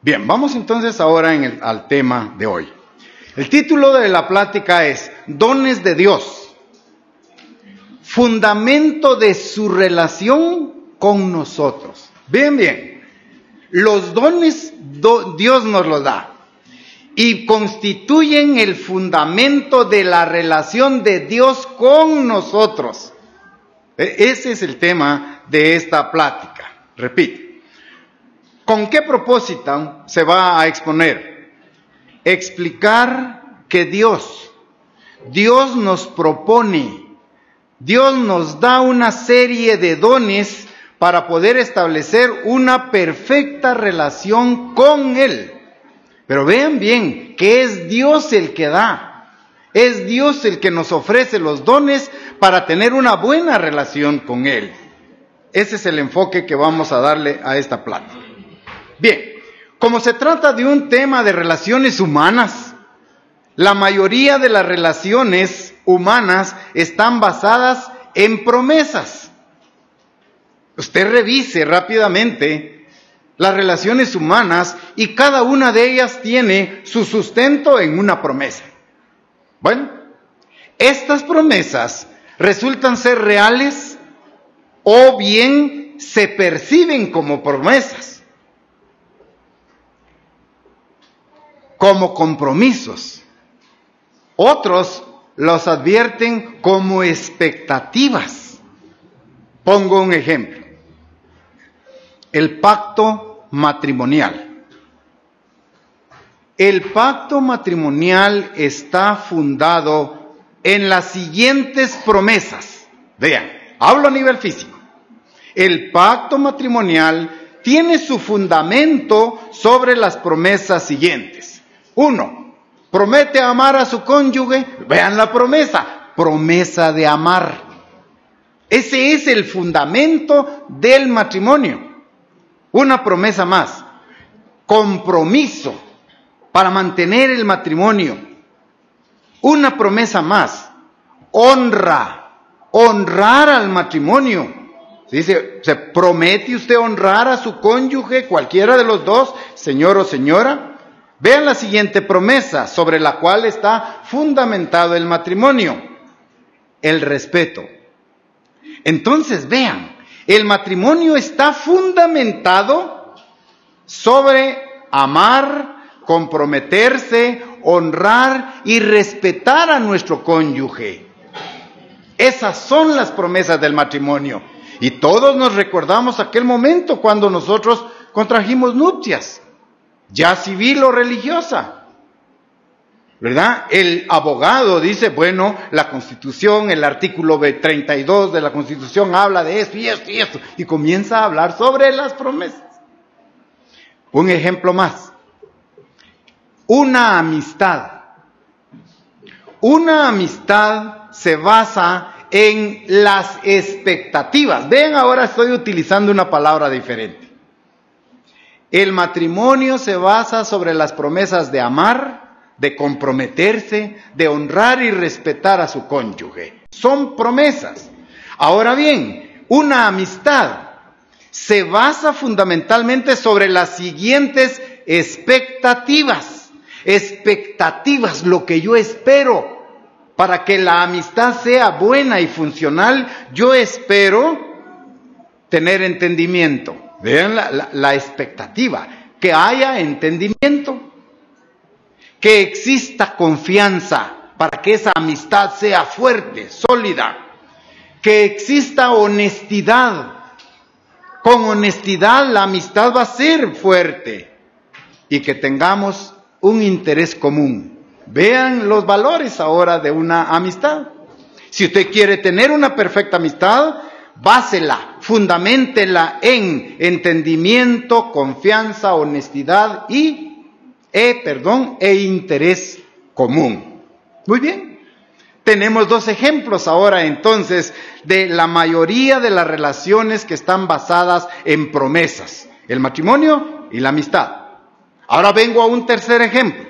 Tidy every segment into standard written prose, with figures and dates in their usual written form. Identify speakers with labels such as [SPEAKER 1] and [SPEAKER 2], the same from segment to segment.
[SPEAKER 1] Bien, vamos entonces ahora al tema de hoy. El título de la plática es Dones de Dios, fundamento de su relación con nosotros. Bien, los dones Dios nos los da y constituyen el fundamento de la relación de Dios con nosotros. Ese es el tema de esta plática. Repito, ¿con qué propósito se va a exponer? Explicar que Dios nos propone, Dios nos da una serie de dones para poder establecer una perfecta relación con Él. Pero vean bien que es Dios el que da, es Dios el que nos ofrece los dones para tener una buena relación con Él. Ese es el enfoque que vamos a darle a esta plática. Bien, como se trata de un tema de relaciones humanas, la mayoría de las relaciones humanas están basadas en promesas. Usted revise rápidamente las relaciones humanas y cada una de ellas tiene su sustento en una promesa. Bueno, estas promesas resultan ser reales o bien se perciben como promesas, como compromisos. Otros los advierten como expectativas. Pongo un ejemplo. El pacto matrimonial. El pacto matrimonial está fundado en las siguientes promesas. Vean, hablo a nivel físico. El pacto matrimonial tiene su fundamento sobre las promesas siguientes. 1. Promete amar a su cónyuge. Vean la promesa de amar. Ese es el fundamento del matrimonio. Una promesa más. Compromiso para mantener el matrimonio. Una promesa más. Honrar al matrimonio. Dice, ¿se promete usted honrar a su cónyuge, cualquiera de los dos, señor o señora? Vean la siguiente promesa sobre la cual está fundamentado el matrimonio. El respeto. Entonces vean, el matrimonio está fundamentado sobre amar, comprometerse, honrar y respetar a nuestro cónyuge. Esas son las promesas del matrimonio. Y todos nos recordamos aquel momento cuando nosotros contrajimos nupcias, ya civil o religiosa, ¿verdad? El abogado dice, bueno, la Constitución, el artículo 32 de la Constitución habla de esto y esto y esto, y comienza a hablar sobre las promesas. Un ejemplo más. Una amistad. Una amistad se basa en las expectativas. Ven, ahora estoy utilizando una palabra diferente. El matrimonio se basa sobre las promesas de amar, de comprometerse, de honrar y respetar a su cónyuge. Son promesas. Ahora bien, una amistad se basa fundamentalmente sobre las siguientes expectativas. Expectativas, lo que yo espero. Para que la amistad sea buena y funcional, yo espero tener entendimiento. Vean la expectativa, que haya entendimiento, que exista confianza para que esa amistad sea fuerte, sólida, que exista honestidad. Con honestidad la amistad va a ser fuerte y que tengamos un interés común. Vean los valores ahora de una amistad. Si usted quiere tener una perfecta amistad, básela, fundaméntela en entendimiento, confianza, honestidad e interés común. Muy bien. Tenemos dos ejemplos ahora entonces de la mayoría de las relaciones que están basadas en promesas. El matrimonio y la amistad. Ahora vengo a un tercer ejemplo.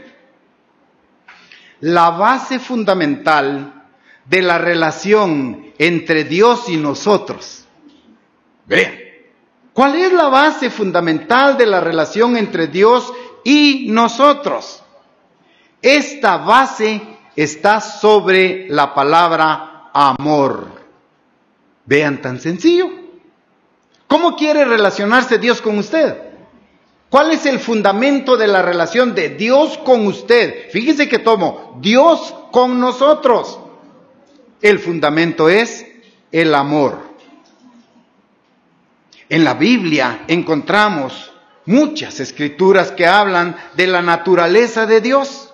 [SPEAKER 1] La base fundamental de la relación entre Dios y nosotros. Vean, ¿cuál es la base fundamental de la relación entre Dios y nosotros. Esta base está sobre la palabra amor. Vean, tan sencillo. ¿Cómo quiere relacionarse Dios con usted? ¿Cuál es el fundamento de la relación de Dios con usted? Fíjese que tomo Dios con nosotros. El fundamento es el amor. En la Biblia encontramos muchas escrituras que hablan de la naturaleza de Dios.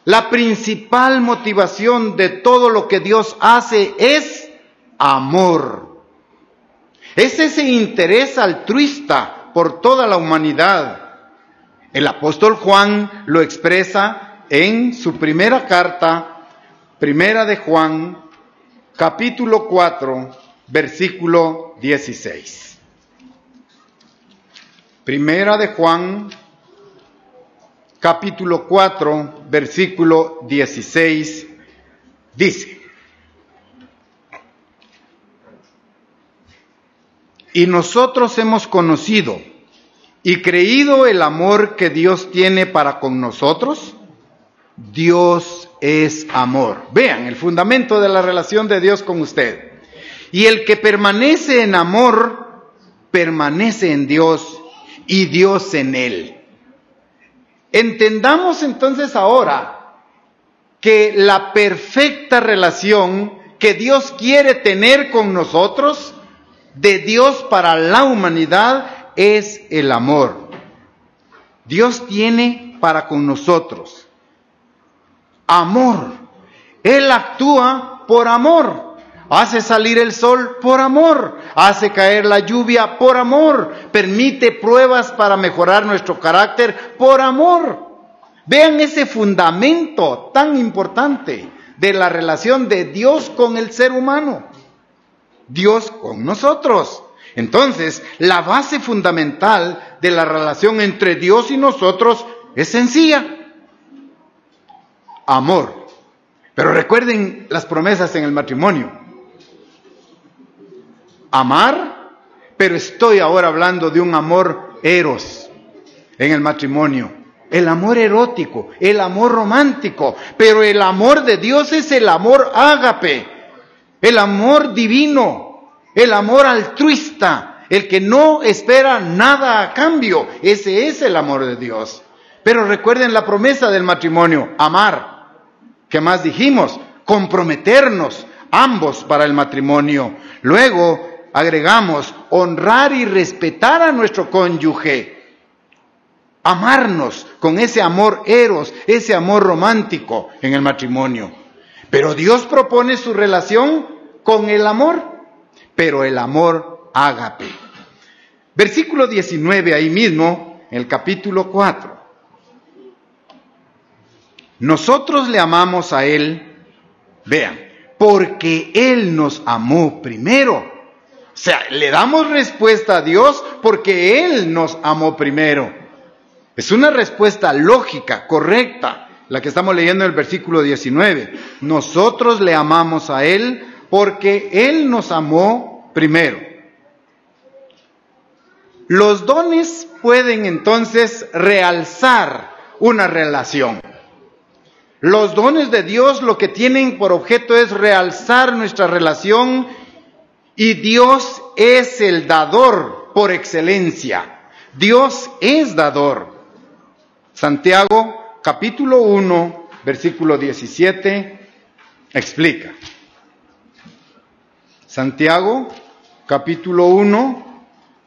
[SPEAKER 1] La principal motivación de todo lo que Dios hace es amor. Es ese interés altruista por toda la humanidad. El apóstol Juan lo expresa en su primera carta, Primera de Juan, capítulo 4, versículo 16. Primera de Juan, capítulo 4, versículo 16, dice: y nosotros hemos conocido y creído el amor que Dios tiene para con nosotros. Dios es amor. Vean el fundamento de la relación de Dios con usted. Y el que permanece en amor, permanece en Dios y Dios en él. Entendamos entonces ahora que la perfecta relación que Dios quiere tener con nosotros, de Dios para la humanidad, es el amor. Dios tiene para con nosotros amor. Él actúa por amor. Hace salir el sol por amor. Hace caer la lluvia por amor. Permite pruebas para mejorar nuestro carácter por amor. Vean ese fundamento tan importante de la relación de Dios con el ser humano. Dios con nosotros. Entonces, la base fundamental de la relación entre Dios y nosotros es sencilla: amor. Pero recuerden las promesas en el matrimonio. Amar, pero estoy ahora hablando de un amor eros en el matrimonio. El amor erótico, el amor romántico, pero el amor de Dios es el amor ágape, el amor divino, el amor altruista, el que no espera nada a cambio. Ese es el amor de Dios. Pero recuerden la promesa del matrimonio: amar. ¿Qué más dijimos? Comprometernos ambos para el matrimonio. Luego agregamos honrar y respetar a nuestro cónyuge. Amarnos con ese amor eros, ese amor romántico en el matrimonio. Pero Dios propone su relación con el amor, pero el amor ágape. Versículo 19, ahí mismo, en el capítulo 4. Nosotros le amamos a Él, vean, porque Él nos amó primero. O sea, le damos respuesta a Dios porque Él nos amó primero. Es una respuesta lógica, correcta, la que estamos leyendo en el versículo 19. Nosotros le amamos a Él porque Él nos amó primero. Los dones pueden entonces realzar una relación. Los dones de Dios lo que tienen por objeto es realzar nuestra relación, y Dios es el dador por excelencia. Dios es dador. Santiago, capítulo 1, versículo 17, explica. Santiago, capítulo 1,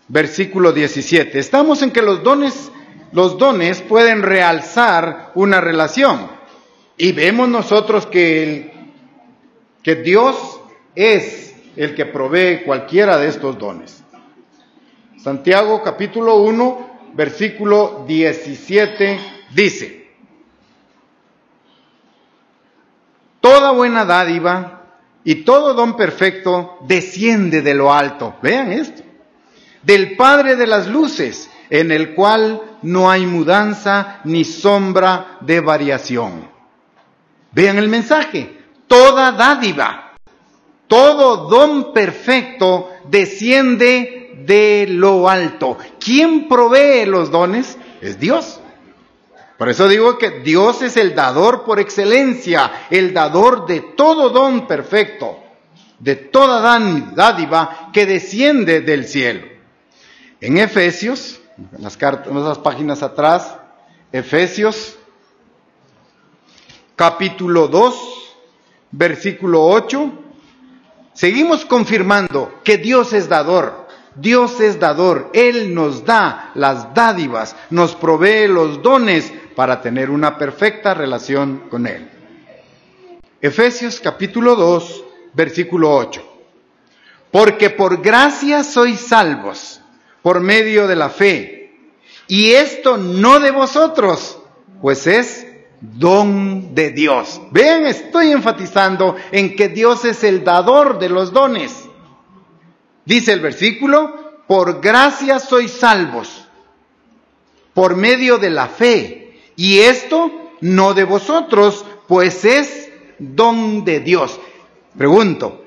[SPEAKER 1] versículo 17. Estamos en que los dones pueden realzar una relación. Y vemos nosotros que Dios es el que provee cualquiera de estos dones. Santiago capítulo 1, versículo 17 dice: toda buena dádiva y todo don perfecto desciende de lo alto. Vean esto: del Padre de las luces, en el cual no hay mudanza ni sombra de variación. Vean el mensaje: toda dádiva, todo don perfecto desciende de lo alto. ¿Quién provee los dones? es Dios. Por eso digo que Dios es el dador por excelencia, el dador de todo don perfecto, de toda dádiva que desciende del cielo. En Efesios, en las páginas atrás, Efesios, capítulo 2, versículo 8, seguimos confirmando que Dios es dador. Dios es dador, Él nos da las dádivas, nos provee los dones para tener una perfecta relación con Él. Efesios capítulo 2, versículo 8. Porque por gracia sois salvos, por medio de la fe, y esto no de vosotros, pues es don de Dios. Vean, estoy enfatizando en que Dios es el dador de los dones. Dice el versículo, por gracia sois salvos, por medio de la fe, y esto no de vosotros, pues es don de Dios. Pregunto,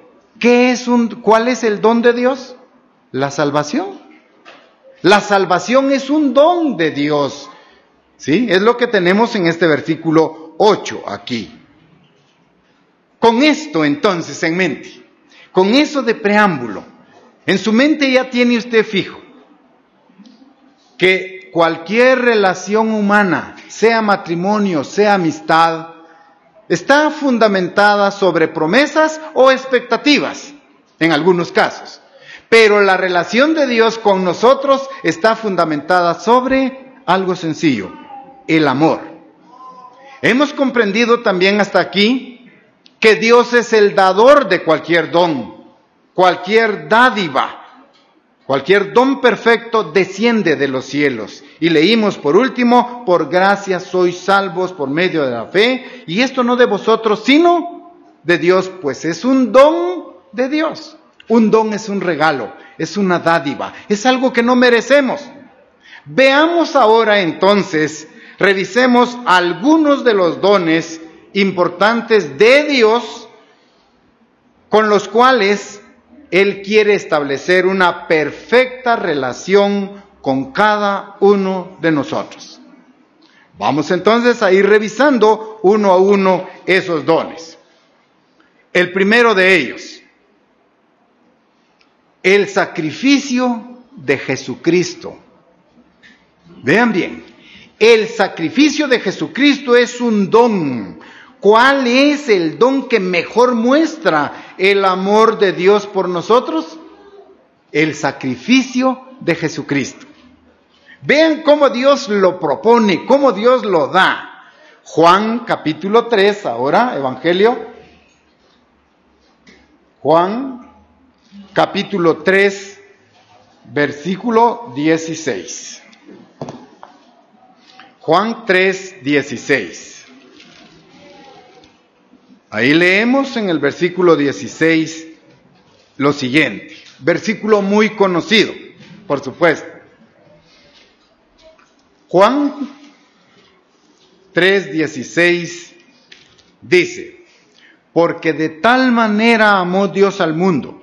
[SPEAKER 1] ¿cuál es el don de Dios? La salvación. La salvación es un don de Dios. ¿Sí? Es lo que tenemos en este versículo 8 aquí. Con esto entonces en mente, con eso de preámbulo, en su mente ya tiene usted fijo que cualquier relación humana, sea matrimonio, sea amistad, está fundamentada sobre promesas o expectativas, en algunos casos. Pero la relación de Dios con nosotros está fundamentada sobre algo sencillo, el amor. Hemos comprendido también hasta aquí que Dios es el dador de cualquier don, cualquier dádiva, cualquier don perfecto desciende de los cielos. Y leímos por último, por gracia sois salvos por medio de la fe, y esto no de vosotros, sino de Dios, pues es un don de Dios. Un don es un regalo, es una dádiva, es algo que no merecemos. Veamos ahora entonces, revisemos algunos de los dones importantes de Dios con los cuales Él quiere establecer una perfecta relación con cada uno de nosotros. Vamos entonces a ir revisando uno a uno esos dones. El primero de ellos, el sacrificio de Jesucristo. Vean bien, el sacrificio de Jesucristo es un don. ¿Cuál es el don que mejor muestra el amor de Dios por nosotros? El sacrificio de Jesucristo. Vean cómo Dios lo propone, cómo Dios lo da. Juan capítulo 3, ahora, Evangelio. Juan capítulo 3, versículo 16. Juan 3, 16. Ahí leemos en el versículo 16 lo siguiente, versículo muy conocido, por supuesto. Juan 3:16 dice, porque de tal manera amó Dios al mundo,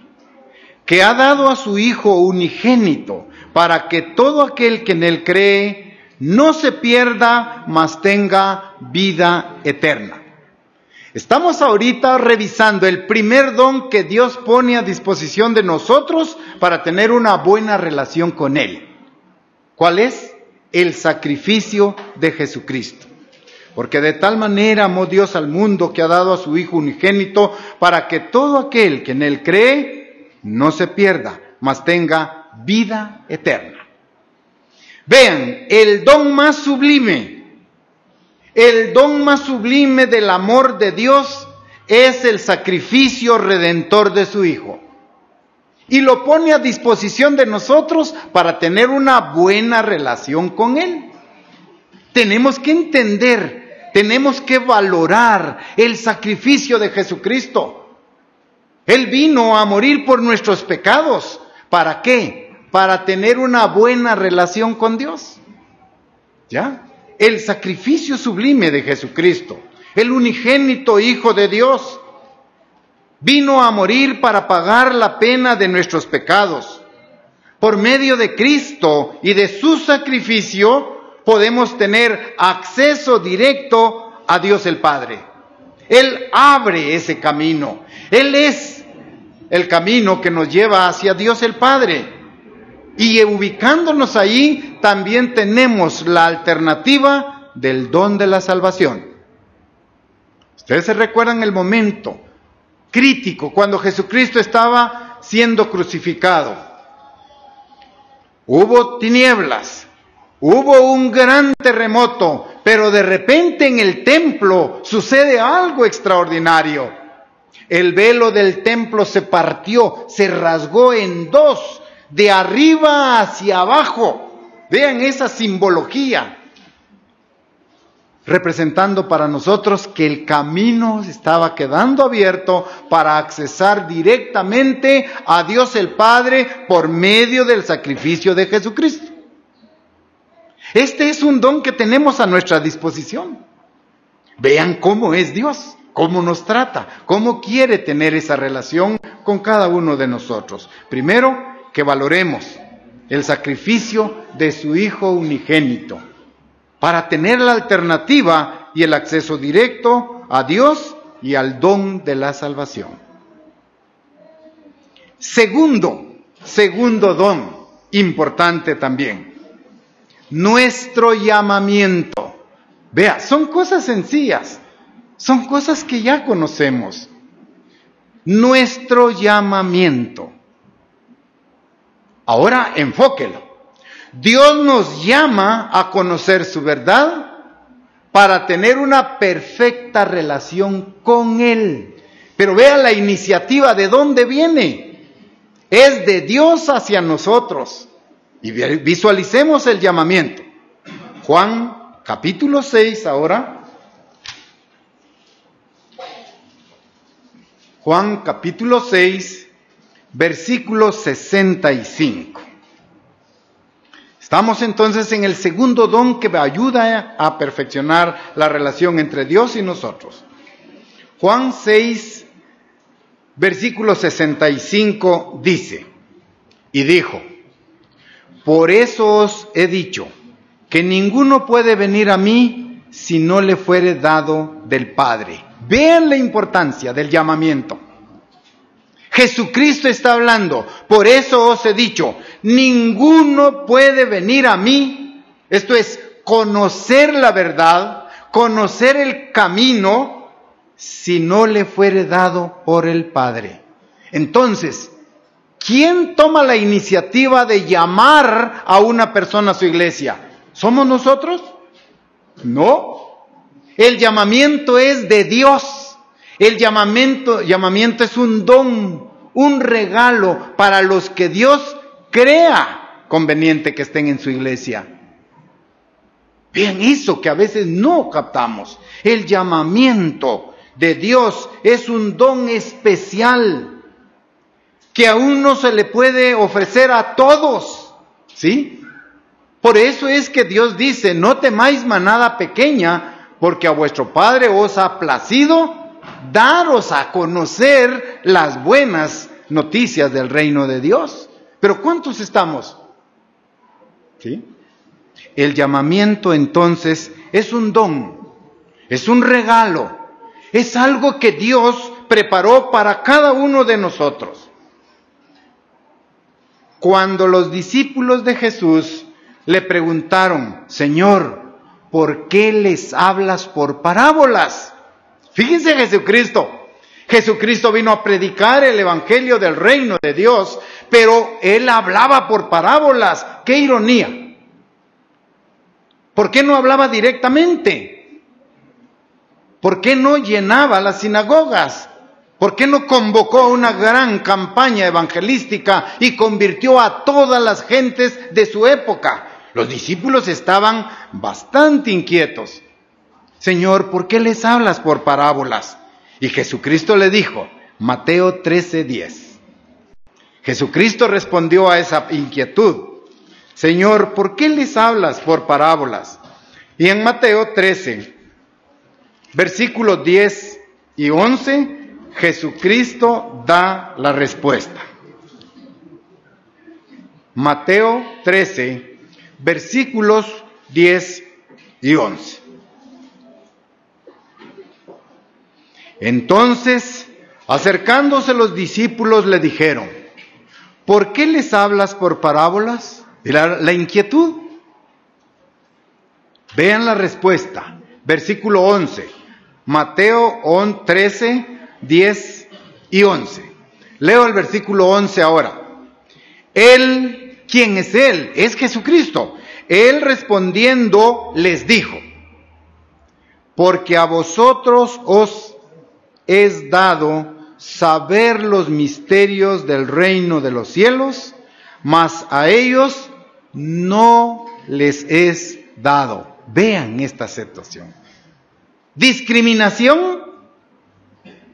[SPEAKER 1] que ha dado a su Hijo unigénito, para que todo aquel que en Él cree no se pierda, mas tenga vida eterna. Estamos ahorita revisando el primer don que Dios pone a disposición de nosotros para tener una buena relación con Él. ¿Cuál es? El sacrificio de Jesucristo. Porque de tal manera amó Dios al mundo que ha dado a su Hijo unigénito para que todo aquel que en Él cree no se pierda, mas tenga vida eterna. Vean, el don más sublime del amor de Dios es el sacrificio redentor de su Hijo. Y lo pone a disposición de nosotros para tener una buena relación con Él. Tenemos que entender, tenemos que valorar el sacrificio de Jesucristo. Él vino a morir por nuestros pecados. ¿Para qué? Para tener una buena relación con Dios. ¿Ya? El sacrificio sublime de Jesucristo, el unigénito Hijo de Dios, vino a morir para pagar la pena de nuestros pecados. Por medio de Cristo y de su sacrificio, podemos tener acceso directo a Dios el Padre. Él abre ese camino. Él es el camino que nos lleva hacia Dios el Padre. Y ubicándonos ahí, también tenemos la alternativa del don de la salvación. Ustedes se recuerdan el momento crítico cuando Jesucristo estaba siendo crucificado. Hubo tinieblas, hubo un gran terremoto, pero de repente en el templo sucede algo extraordinario. El velo del templo se partió, se rasgó en dos, de arriba hacia abajo. Vean esa simbología, representando para nosotros que el camino estaba quedando abierto para accesar directamente a Dios el Padre por medio del sacrificio de Jesucristo. Este es un don que tenemos a nuestra disposición. Vean cómo es Dios, cómo nos trata, cómo quiere tener esa relación con cada uno de nosotros. Primero, que valoremos el sacrificio de su Hijo unigénito para tener la alternativa y el acceso directo a Dios y al don de la salvación. Segundo don importante también, nuestro llamamiento. Vea, son cosas sencillas, son cosas que ya conocemos. Nuestro llamamiento. Ahora enfóquelo. Dios nos llama a conocer su verdad para tener una perfecta relación con Él. Pero vea la iniciativa de dónde viene. Es de Dios hacia nosotros. Y visualicemos el llamamiento. Juan capítulo 6 ahora. Juan capítulo 6. Versículo 65. Estamos entonces en el segundo don que ayuda a perfeccionar la relación entre Dios y nosotros. Juan 6, versículo 65 dice, y dijo, por eso os he dicho, que ninguno puede venir a mí si no le fuere dado del Padre. Vean la importancia del llamamiento. Jesucristo está hablando, por eso os he dicho, ninguno puede venir a mí, esto es, conocer la verdad, conocer el camino, si no le fuere dado por el Padre. Entonces, ¿quién toma la iniciativa de llamar a una persona a su iglesia? ¿Somos nosotros? No. El llamamiento es de Dios. El llamamiento es un don, un regalo para los que Dios crea conveniente que estén en su iglesia. Vean eso que a veces no captamos. El llamamiento de Dios es un don especial que aún no se le puede ofrecer a todos, ¿sí? Por eso es que Dios dice, no temáis manada pequeña, porque a vuestro Padre os ha placido daros a conocer las buenas noticias del reino de Dios. Pero ¿cuántos estamos? ¿Sí? El llamamiento entonces es un don, es un regalo, es algo que Dios preparó para cada uno de nosotros. Cuando los discípulos de Jesús le preguntaron, Señor, ¿por qué les hablas por parábolas? Fíjense Jesucristo vino a predicar el evangelio del reino de Dios, pero Él hablaba por parábolas. ¡Qué ironía! ¿Por qué no hablaba directamente? ¿Por qué no llenaba las sinagogas? ¿Por qué no convocó una gran campaña evangelística y convirtió a todas las gentes de su época? Los discípulos estaban bastante inquietos. Señor, ¿por qué les hablas por parábolas? Y Jesucristo le dijo, Mateo 13:10. Jesucristo respondió a esa inquietud. Señor, ¿por qué les hablas por parábolas? Y en Mateo 13, versículos 10 y 11, Jesucristo da la respuesta. Mateo 13, versículos 10 y 11. Entonces, acercándose los discípulos, le dijeron: ¿por qué les hablas por parábolas? ¿Y la inquietud? Vean la respuesta. Versículo 11. Mateo 13, 10 y 11. Leo el versículo 11 ahora. Él, ¿quién es Él? Es Jesucristo. Él respondiendo les dijo: porque a vosotros os es dado saber los misterios del reino de los cielos, mas a ellos no les es dado. Vean esta situación. Discriminación.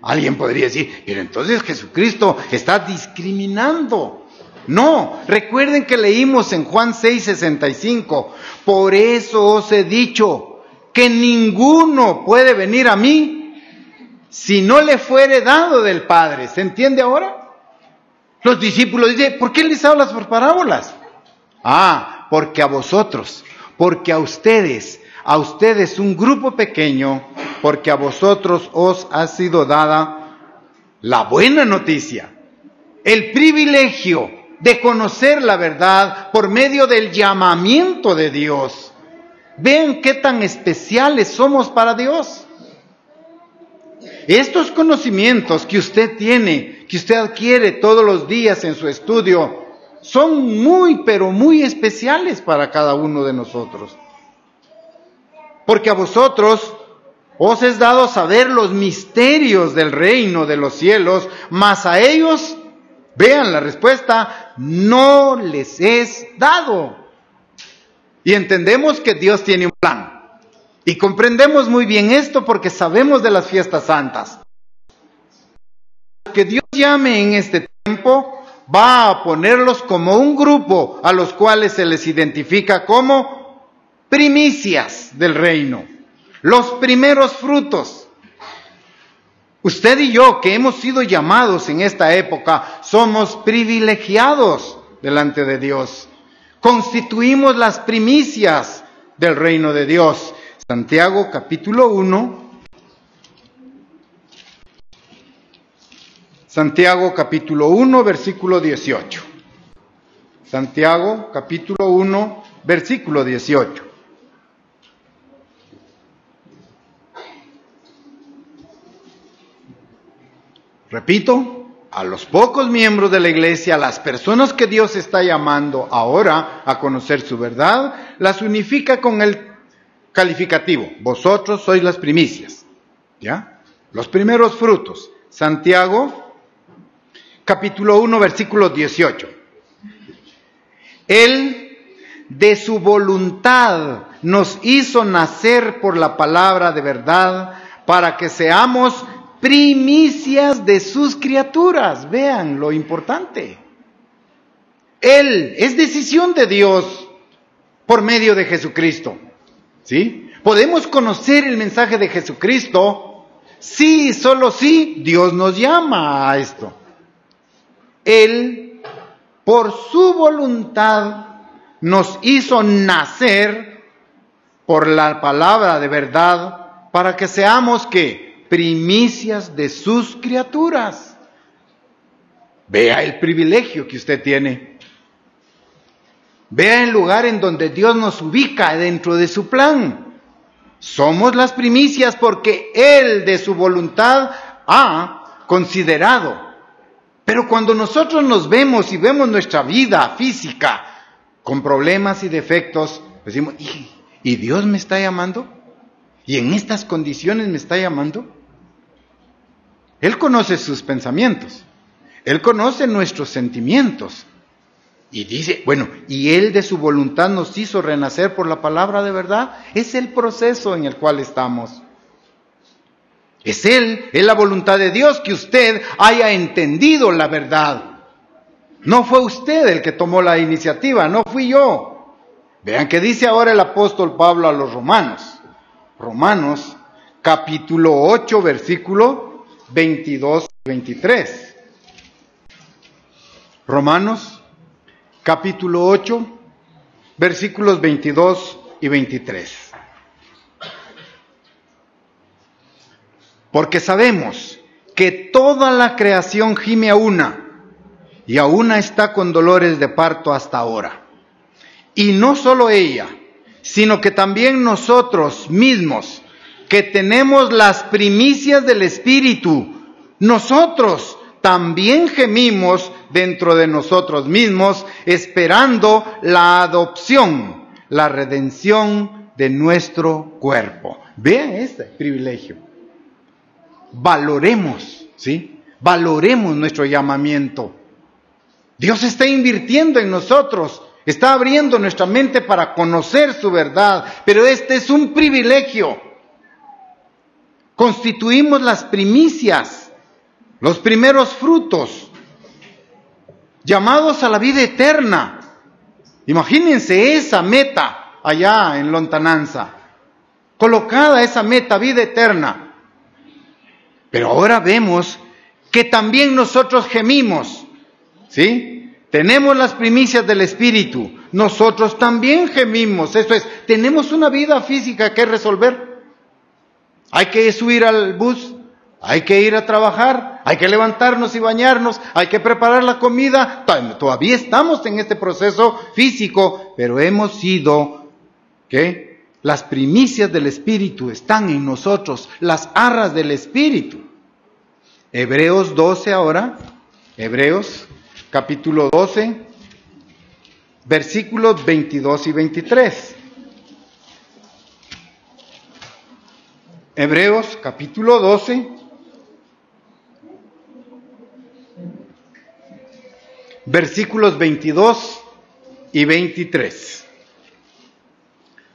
[SPEAKER 1] Alguien podría decir, pero entonces Jesucristo está discriminando. No, recuerden que leímos en Juan 6:65, por eso os he dicho que ninguno puede venir a mí si no le fuere dado del Padre. ¿Se entiende ahora? Los discípulos dicen, ¿por qué les hablas por parábolas? Porque a vosotros, porque a ustedes un grupo pequeño, porque a vosotros os ha sido dada la buena noticia, el privilegio de conocer la verdad por medio del llamamiento de Dios. Vean qué tan especiales somos para Dios. Estos conocimientos que usted tiene, que usted adquiere todos los días en su estudio, son muy, pero muy especiales para cada uno de nosotros. Porque a vosotros os es dado saber los misterios del reino de los cielos, mas a ellos, vean la respuesta, no les es dado. Y entendemos que Dios tiene un plan. Y comprendemos muy bien esto porque sabemos de las fiestas santas. Que Dios llame en este tiempo, va a ponerlos como un grupo a los cuales se les identifica como primicias del reino, los primeros frutos. Usted y yo, que hemos sido llamados en esta época, somos privilegiados delante de Dios. Constituimos las primicias del reino de Dios. Santiago capítulo 1. Santiago capítulo 1, versículo 18. Santiago capítulo 1, versículo 18. Repito, a los pocos miembros de la iglesia, a las personas que Dios está llamando ahora a conocer su verdad, las unifica con el calificativo. Vosotros sois las primicias. ¿Ya? Los primeros frutos. Santiago, capítulo 1, versículo 18. Él, de su voluntad, nos hizo nacer por la palabra de verdad, para que seamos primicias de sus criaturas. Vean lo importante. Él, es decisión de Dios por medio de Jesucristo. ¿Sí? Podemos conocer el mensaje de Jesucristo si, solo si, Dios nos llama a esto. Él, por su voluntad, nos hizo nacer por la palabra de verdad para que seamos, ¿qué? Primicias de sus criaturas. Vea el privilegio que usted tiene. Vea el lugar en donde Dios nos ubica dentro de su plan. Somos las primicias porque Él de su voluntad ha considerado. Pero cuando nosotros nos vemos y vemos nuestra vida física con problemas y defectos, decimos, ¿y Dios me está llamando? ¿Y en estas condiciones me está llamando? Él conoce sus pensamientos. Él conoce nuestros sentimientos. Y dice, bueno, y Él de su voluntad nos hizo renacer por la palabra de verdad. Es el proceso en el cual estamos. Es Él, es la voluntad de Dios que usted haya entendido la verdad. No fue usted el que tomó la iniciativa, no fui yo. Vean qué dice ahora el apóstol Pablo a los romanos. Romanos capítulo 8, versículo 22 y 23. Romanos capítulo 8, versículos 22 y 23. Porque sabemos que toda la creación gime a una, y a una está con dolores de parto hasta ahora. Y no solo ella, sino que también nosotros mismos, que tenemos las primicias del Espíritu, nosotros también gemimos dentro de nosotros mismos, esperando la adopción, la redención de nuestro cuerpo. Vean este privilegio. Valoremos, ¿sí? Valoremos nuestro llamamiento. Dios está invirtiendo en nosotros, está abriendo nuestra mente para conocer su verdad, pero este es un privilegio. Constituimos las primicias, los primeros frutos, llamados a la vida eterna. Imagínense esa meta allá en lontananza, colocada esa meta, vida eterna. Pero ahora vemos que también nosotros gemimos, ¿sí? Tenemos las primicias del Espíritu, nosotros también gemimos. Eso es, tenemos una vida física que resolver. Hay que subir al bus, hay que ir a trabajar, hay que levantarnos y bañarnos, hay que preparar la comida. Todavía estamos en este proceso físico, pero hemos sido, ¿qué? Las primicias del Espíritu están en nosotros, las arras del Espíritu. Hebreos 12 ahora, Hebreos capítulo 12, versículos 22 y 23. Hebreos capítulo 12, versículos 22 y 23.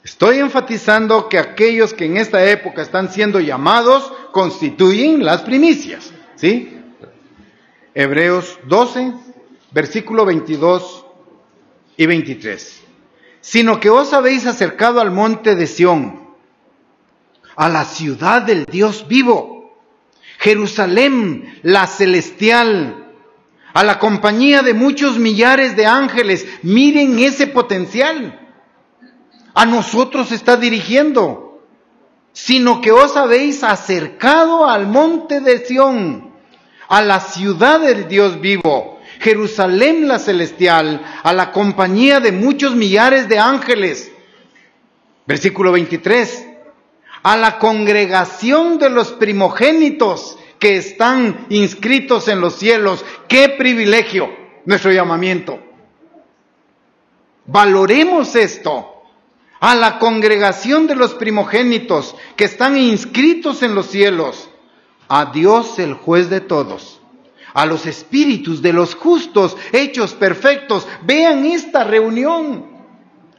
[SPEAKER 1] Estoy enfatizando que aquellos que en esta época están siendo llamados constituyen las primicias, ¿sí? Hebreos 12, versículo 22 y 23. Sino que os habéis acercado al monte de Sión, a la ciudad del Dios vivo, Jerusalén, la celestial, a la compañía de muchos millares de ángeles. Miren ese potencial. A nosotros está dirigiendo. Sino que os habéis acercado al monte de Sión, a la ciudad del Dios vivo, Jerusalén la celestial, a la compañía de muchos millares de ángeles. Versículo 23. A la congregación de los primogénitos que están inscritos en los cielos. ¡Qué privilegio! Nuestro llamamiento. Valoremos esto. A la congregación de los primogénitos que están inscritos en los cielos. A Dios el juez de todos. A los espíritus de los justos hechos perfectos. Vean esta reunión.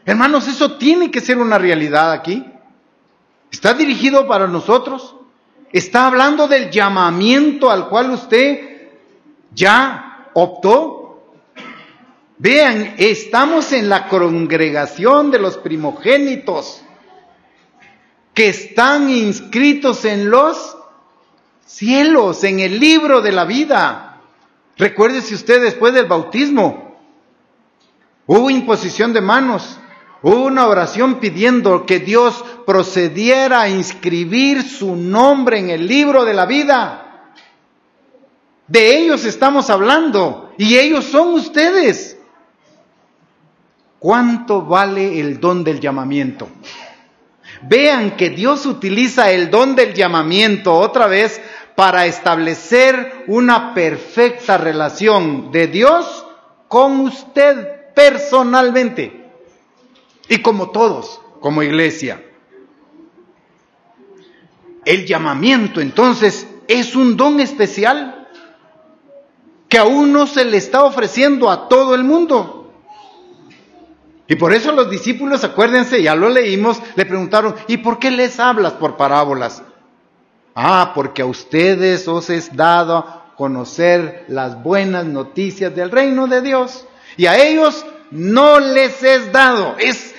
[SPEAKER 1] Hermanos, eso tiene que ser una realidad aquí. ¿Está dirigido para nosotros? ¿Está hablando del llamamiento al cual usted ya optó? Vean, estamos en la congregación de los primogénitos que están inscritos en los cielos, en el libro de la vida. Recuérdese usted, después del bautismo, hubo imposición de manos. Hubo una oración pidiendo que Dios procediera a inscribir su nombre en el libro de la vida. De ellos estamos hablando y ellos son ustedes. ¿Cuánto vale el don del llamamiento? Vean que Dios utiliza el don del llamamiento otra vez para establecer una perfecta relación de Dios con usted personalmente. Y como todos, como iglesia. El llamamiento entonces es un don especial que aún no se le está ofreciendo a todo el mundo. Y por eso los discípulos, acuérdense, ya lo leímos, le preguntaron, ¿y por qué les hablas por parábolas? Porque a ustedes os es dado conocer las buenas noticias del reino de Dios. Y a ellos no les es dado, es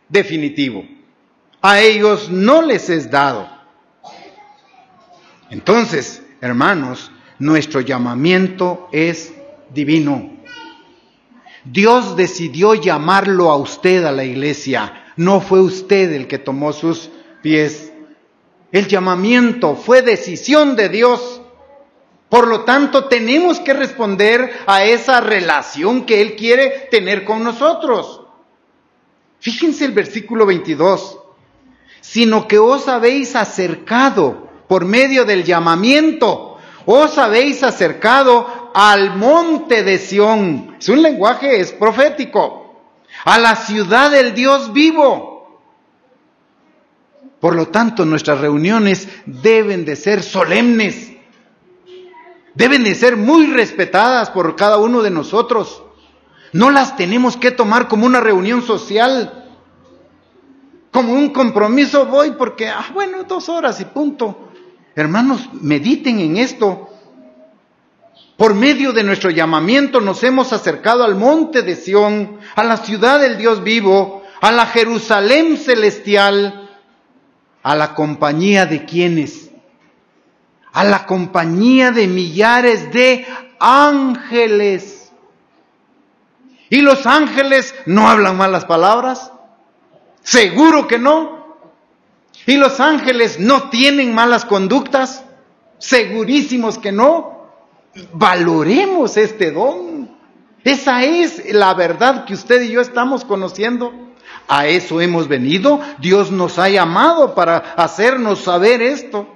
[SPEAKER 1] definitivo. A ellos no les es dado. Entonces, hermanos, nuestro llamamiento es divino. Dios decidió llamarlo a usted a la iglesia. No fue usted el que tomó sus pies. El llamamiento fue decisión de Dios. Por lo tanto, tenemos que responder a esa relación que Él quiere tener con nosotros. Fíjense el versículo 22. Sino que os habéis acercado por medio del llamamiento. Os habéis acercado al monte de Sión. Es un lenguaje, es profético. A la ciudad del Dios vivo. Por lo tanto, nuestras reuniones deben de ser solemnes. Deben de ser muy respetadas por cada uno de nosotros. No las tenemos que tomar como una reunión social, como un compromiso. Voy porque, 2 horas y punto. Hermanos, mediten en esto. Por medio de nuestro llamamiento nos hemos acercado al monte de Sión, a la ciudad del Dios vivo, a la Jerusalén celestial, a la compañía de ¿quiénes? A la compañía de millares de ángeles. ¿Y los ángeles no hablan malas palabras? Seguro que no. ¿Y los ángeles no tienen malas conductas? Segurísimos que no. Valoremos este don. Esa es la verdad que usted y yo estamos conociendo. A eso hemos venido. Dios nos ha llamado para hacernos saber esto.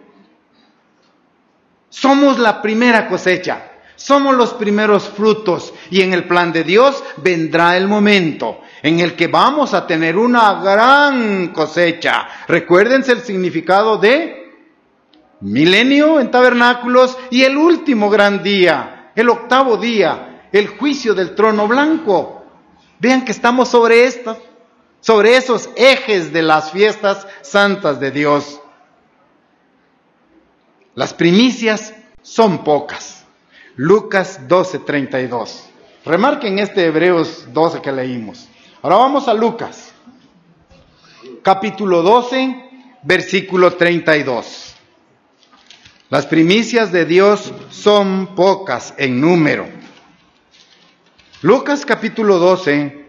[SPEAKER 1] Somos la primera cosecha, somos los primeros frutos, y en el plan de Dios vendrá el momento en el que vamos a tener una gran cosecha. Recuérdense el significado de milenio en tabernáculos y el último gran día, el 8º día, el juicio del trono blanco. Vean que estamos sobre esos ejes de las fiestas santas de Dios. Las primicias son pocas. Lucas 12:32. Remarquen este Hebreos 12 que leímos. Ahora vamos a Lucas, capítulo 12, versículo 32. Las primicias de Dios son pocas en número. Lucas capítulo 12,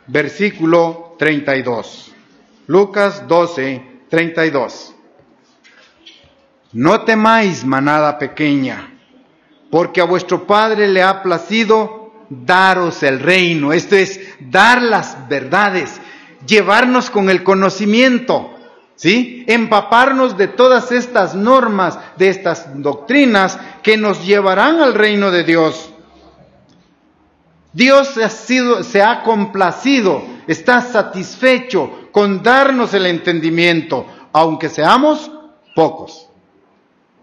[SPEAKER 1] versículo 32. Lucas 12, 32. No temáis, manada pequeña, porque a vuestro Padre le ha placido daros el reino. Esto es, dar las verdades, llevarnos con el conocimiento, ¿sí? Empaparnos de todas estas normas, de estas doctrinas que nos llevarán al reino de Dios. Dios se ha complacido, está satisfecho con darnos el entendimiento, aunque seamos pocos.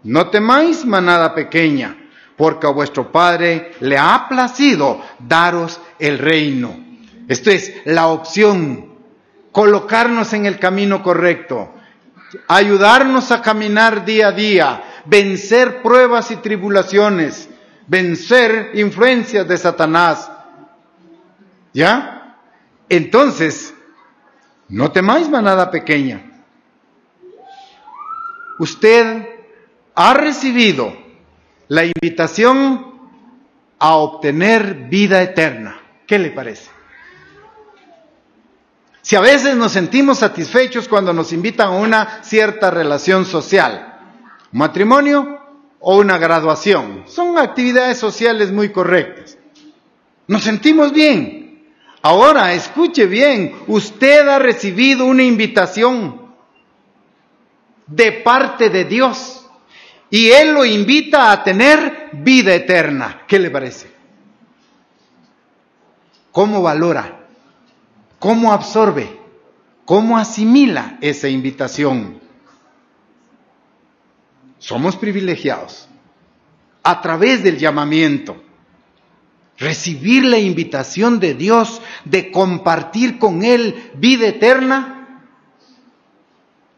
[SPEAKER 1] No temáis, manada pequeña, porque a vuestro Padre le ha placido daros el reino. Esto es la opción, colocarnos en el camino correcto, ayudarnos a caminar día a día, vencer pruebas y tribulaciones, vencer influencias de Satanás. ¿Ya? Entonces, no temáis, manada pequeña. Usted ha recibido la invitación a obtener vida eterna. ¿Qué le parece? Si a veces nos sentimos satisfechos cuando nos invitan a una cierta relación social, un matrimonio o una graduación, son actividades sociales muy correctas. Nos sentimos bien. Ahora, escuche bien, usted ha recibido una invitación de parte de Dios. Y Él lo invita a tener vida eterna. ¿Qué le parece? ¿Cómo valora? ¿Cómo absorbe? ¿Cómo asimila esa invitación? Somos privilegiados. A través del llamamiento, recibir la invitación de Dios de compartir con Él vida eterna.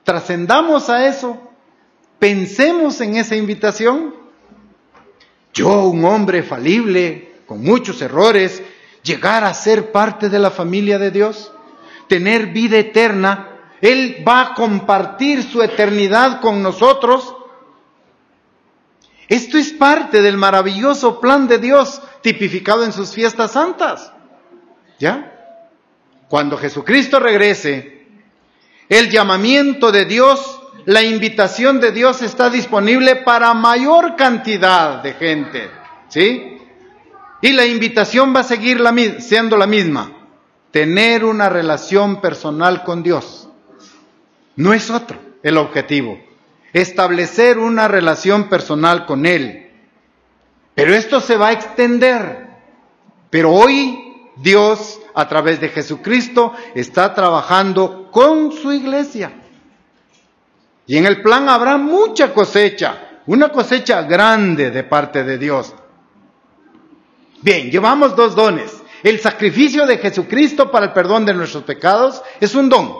[SPEAKER 1] Trascendamos a eso. Pensemos en esa invitación. Yo, un hombre falible, con muchos errores, llegar a ser parte de la familia de Dios, tener vida eterna. Él va a compartir su eternidad con nosotros. Esto es parte del maravilloso plan de Dios, tipificado en sus fiestas santas. ¿Ya? Cuando Jesucristo regrese, el llamamiento de Dios, la invitación de Dios está disponible para mayor cantidad de gente, ¿sí? Y la invitación va a seguir siendo la misma: tener una relación personal con Dios. No es otro el objetivo, establecer una relación personal con Él. Pero esto se va a extender. Pero hoy Dios, a través de Jesucristo, está trabajando con su iglesia. Y en el plan habrá mucha cosecha, una cosecha grande de parte de Dios. Bien, llevamos 2 dones. El sacrificio de Jesucristo para el perdón de nuestros pecados es un don.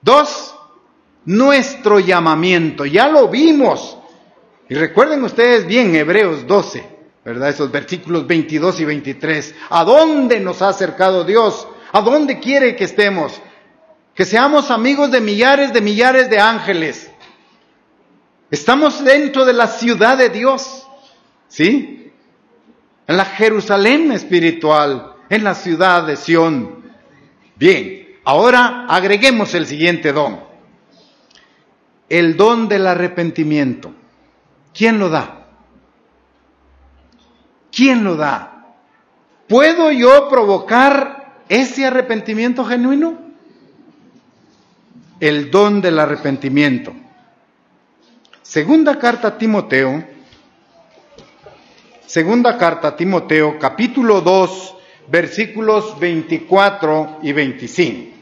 [SPEAKER 1] 2, nuestro llamamiento. Ya lo vimos. Y recuerden ustedes bien Hebreos 12, ¿verdad? Esos versículos 22 y 23. ¿A dónde nos ha acercado Dios? ¿A dónde quiere que estemos? Que seamos amigos de millares de ángeles. Estamos dentro de la ciudad de Dios, ¿sí? En la Jerusalén espiritual, en la ciudad de Sión. Bien, ahora agreguemos el siguiente don. El don del arrepentimiento. ¿Quién lo da? ¿Quién lo da? ¿Puedo yo provocar ese arrepentimiento genuino? El don del arrepentimiento. Segunda carta a Timoteo, capítulo 2, versículos 24 y 25.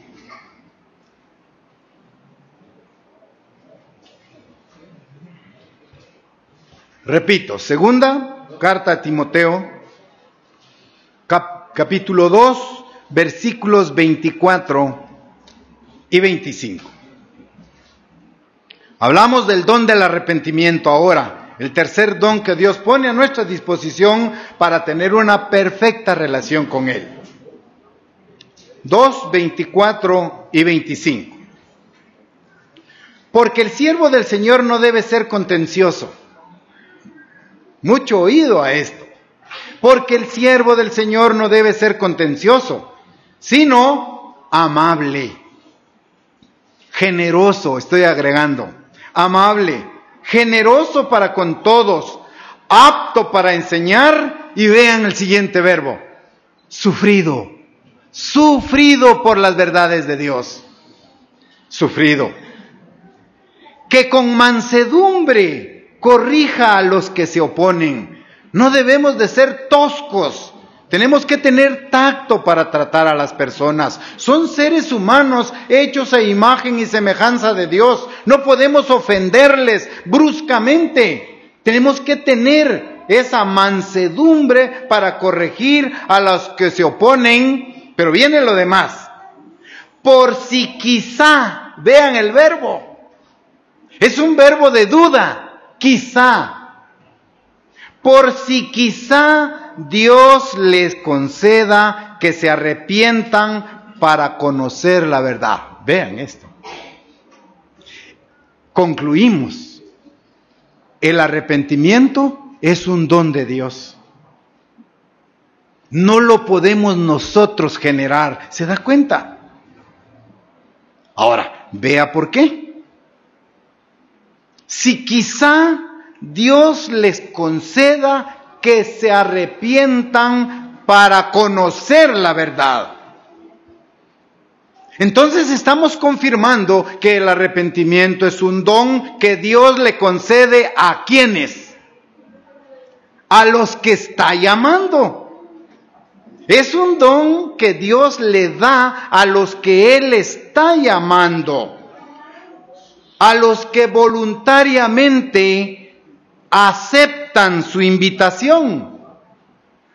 [SPEAKER 1] Repito, segunda carta a Timoteo, capítulo 2, versículos 24 y 25. Hablamos del don del arrepentimiento ahora, el tercer don que Dios pone a nuestra disposición para tener una perfecta relación con Él. 2, 24 y 25. Porque el siervo del Señor no debe ser contencioso. Mucho oído a esto. Porque el siervo del Señor no debe ser contencioso, sino amable. Generoso, estoy agregando. Amable, generoso para con todos, apto para enseñar, y vean el siguiente verbo: sufrido por las verdades de Dios. Sufrido. Que con mansedumbre corrija a los que se oponen. No debemos de ser toscos. Tenemos que tener tacto para tratar a las personas. Son seres humanos hechos a imagen y semejanza de Dios. No podemos ofenderles bruscamente. Tenemos que tener esa mansedumbre para corregir a los que se oponen. Pero viene lo demás. Por si quizá, vean el verbo. Es un verbo de duda. Quizá. Por si quizá Dios les conceda que se arrepientan para conocer la verdad. Vean esto. Concluimos. El arrepentimiento es un don de Dios. No lo podemos nosotros generar. ¿Se da cuenta? Ahora, vea por qué. Si quizá Dios les conceda que se arrepientan para conocer la verdad. Entonces estamos confirmando que el arrepentimiento es un don que Dios le concede ¿a quiénes? A los que está llamando. Es un don que Dios le da a los que Él está llamando. A los que voluntariamente aceptan su invitación,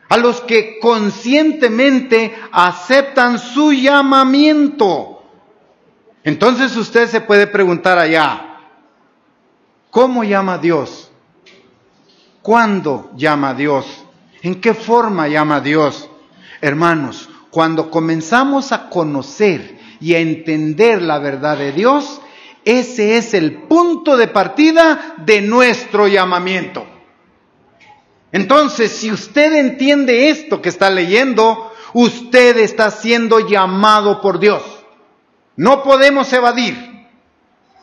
[SPEAKER 1] a los que conscientemente aceptan su llamamiento. Entonces usted se puede preguntar allá, ¿cómo llama Dios? ¿Cuándo llama Dios? ¿En qué forma llama Dios? Hermanos, cuando comenzamos a conocer y a entender la verdad de Dios, ese es el punto de partida de nuestro llamamiento. Entonces, si usted entiende esto que está leyendo, Usted está siendo llamado por Dios. No podemos evadir.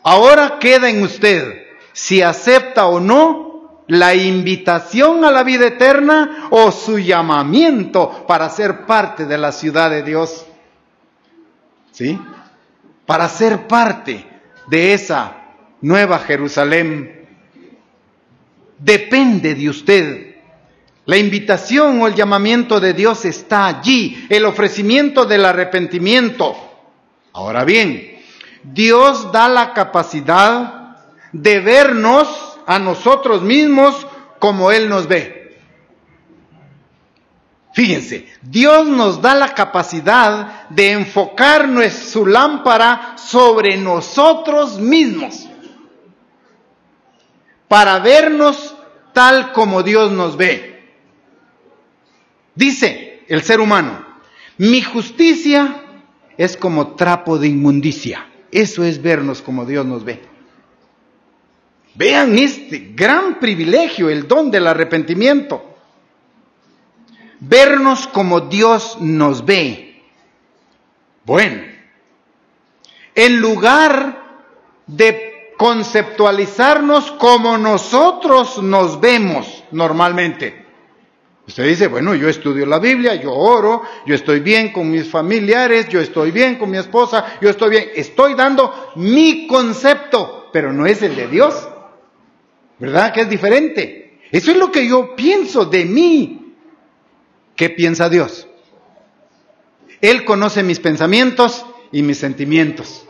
[SPEAKER 1] Ahora queda en usted si acepta o no la invitación a la vida eterna o su llamamiento para ser parte de la ciudad de Dios. ¿Sí? Para ser parte de esa nueva Jerusalén. Depende de usted. La invitación o el llamamiento de Dios está allí, el ofrecimiento del arrepentimiento. Ahora bien, Dios da la capacidad de vernos a nosotros mismos como Él nos ve. Fíjense, Dios nos da la capacidad de enfocar su lámpara sobre nosotros mismos para vernos tal como Dios nos ve. Dice el ser humano, mi justicia es como trapo de inmundicia. Eso es vernos como Dios nos ve. Vean este gran privilegio, el don del arrepentimiento. Vernos como Dios nos ve. Bueno, en lugar de conceptualizarnos como nosotros nos vemos normalmente. Usted dice, bueno, yo estudio la Biblia, yo oro, yo estoy bien con mis familiares, yo estoy bien con mi esposa, yo estoy bien. Estoy dando mi concepto, pero no es el de Dios. ¿Verdad que es diferente? Eso es lo que yo pienso de mí. ¿Qué piensa Dios? Él conoce mis pensamientos y mis sentimientos.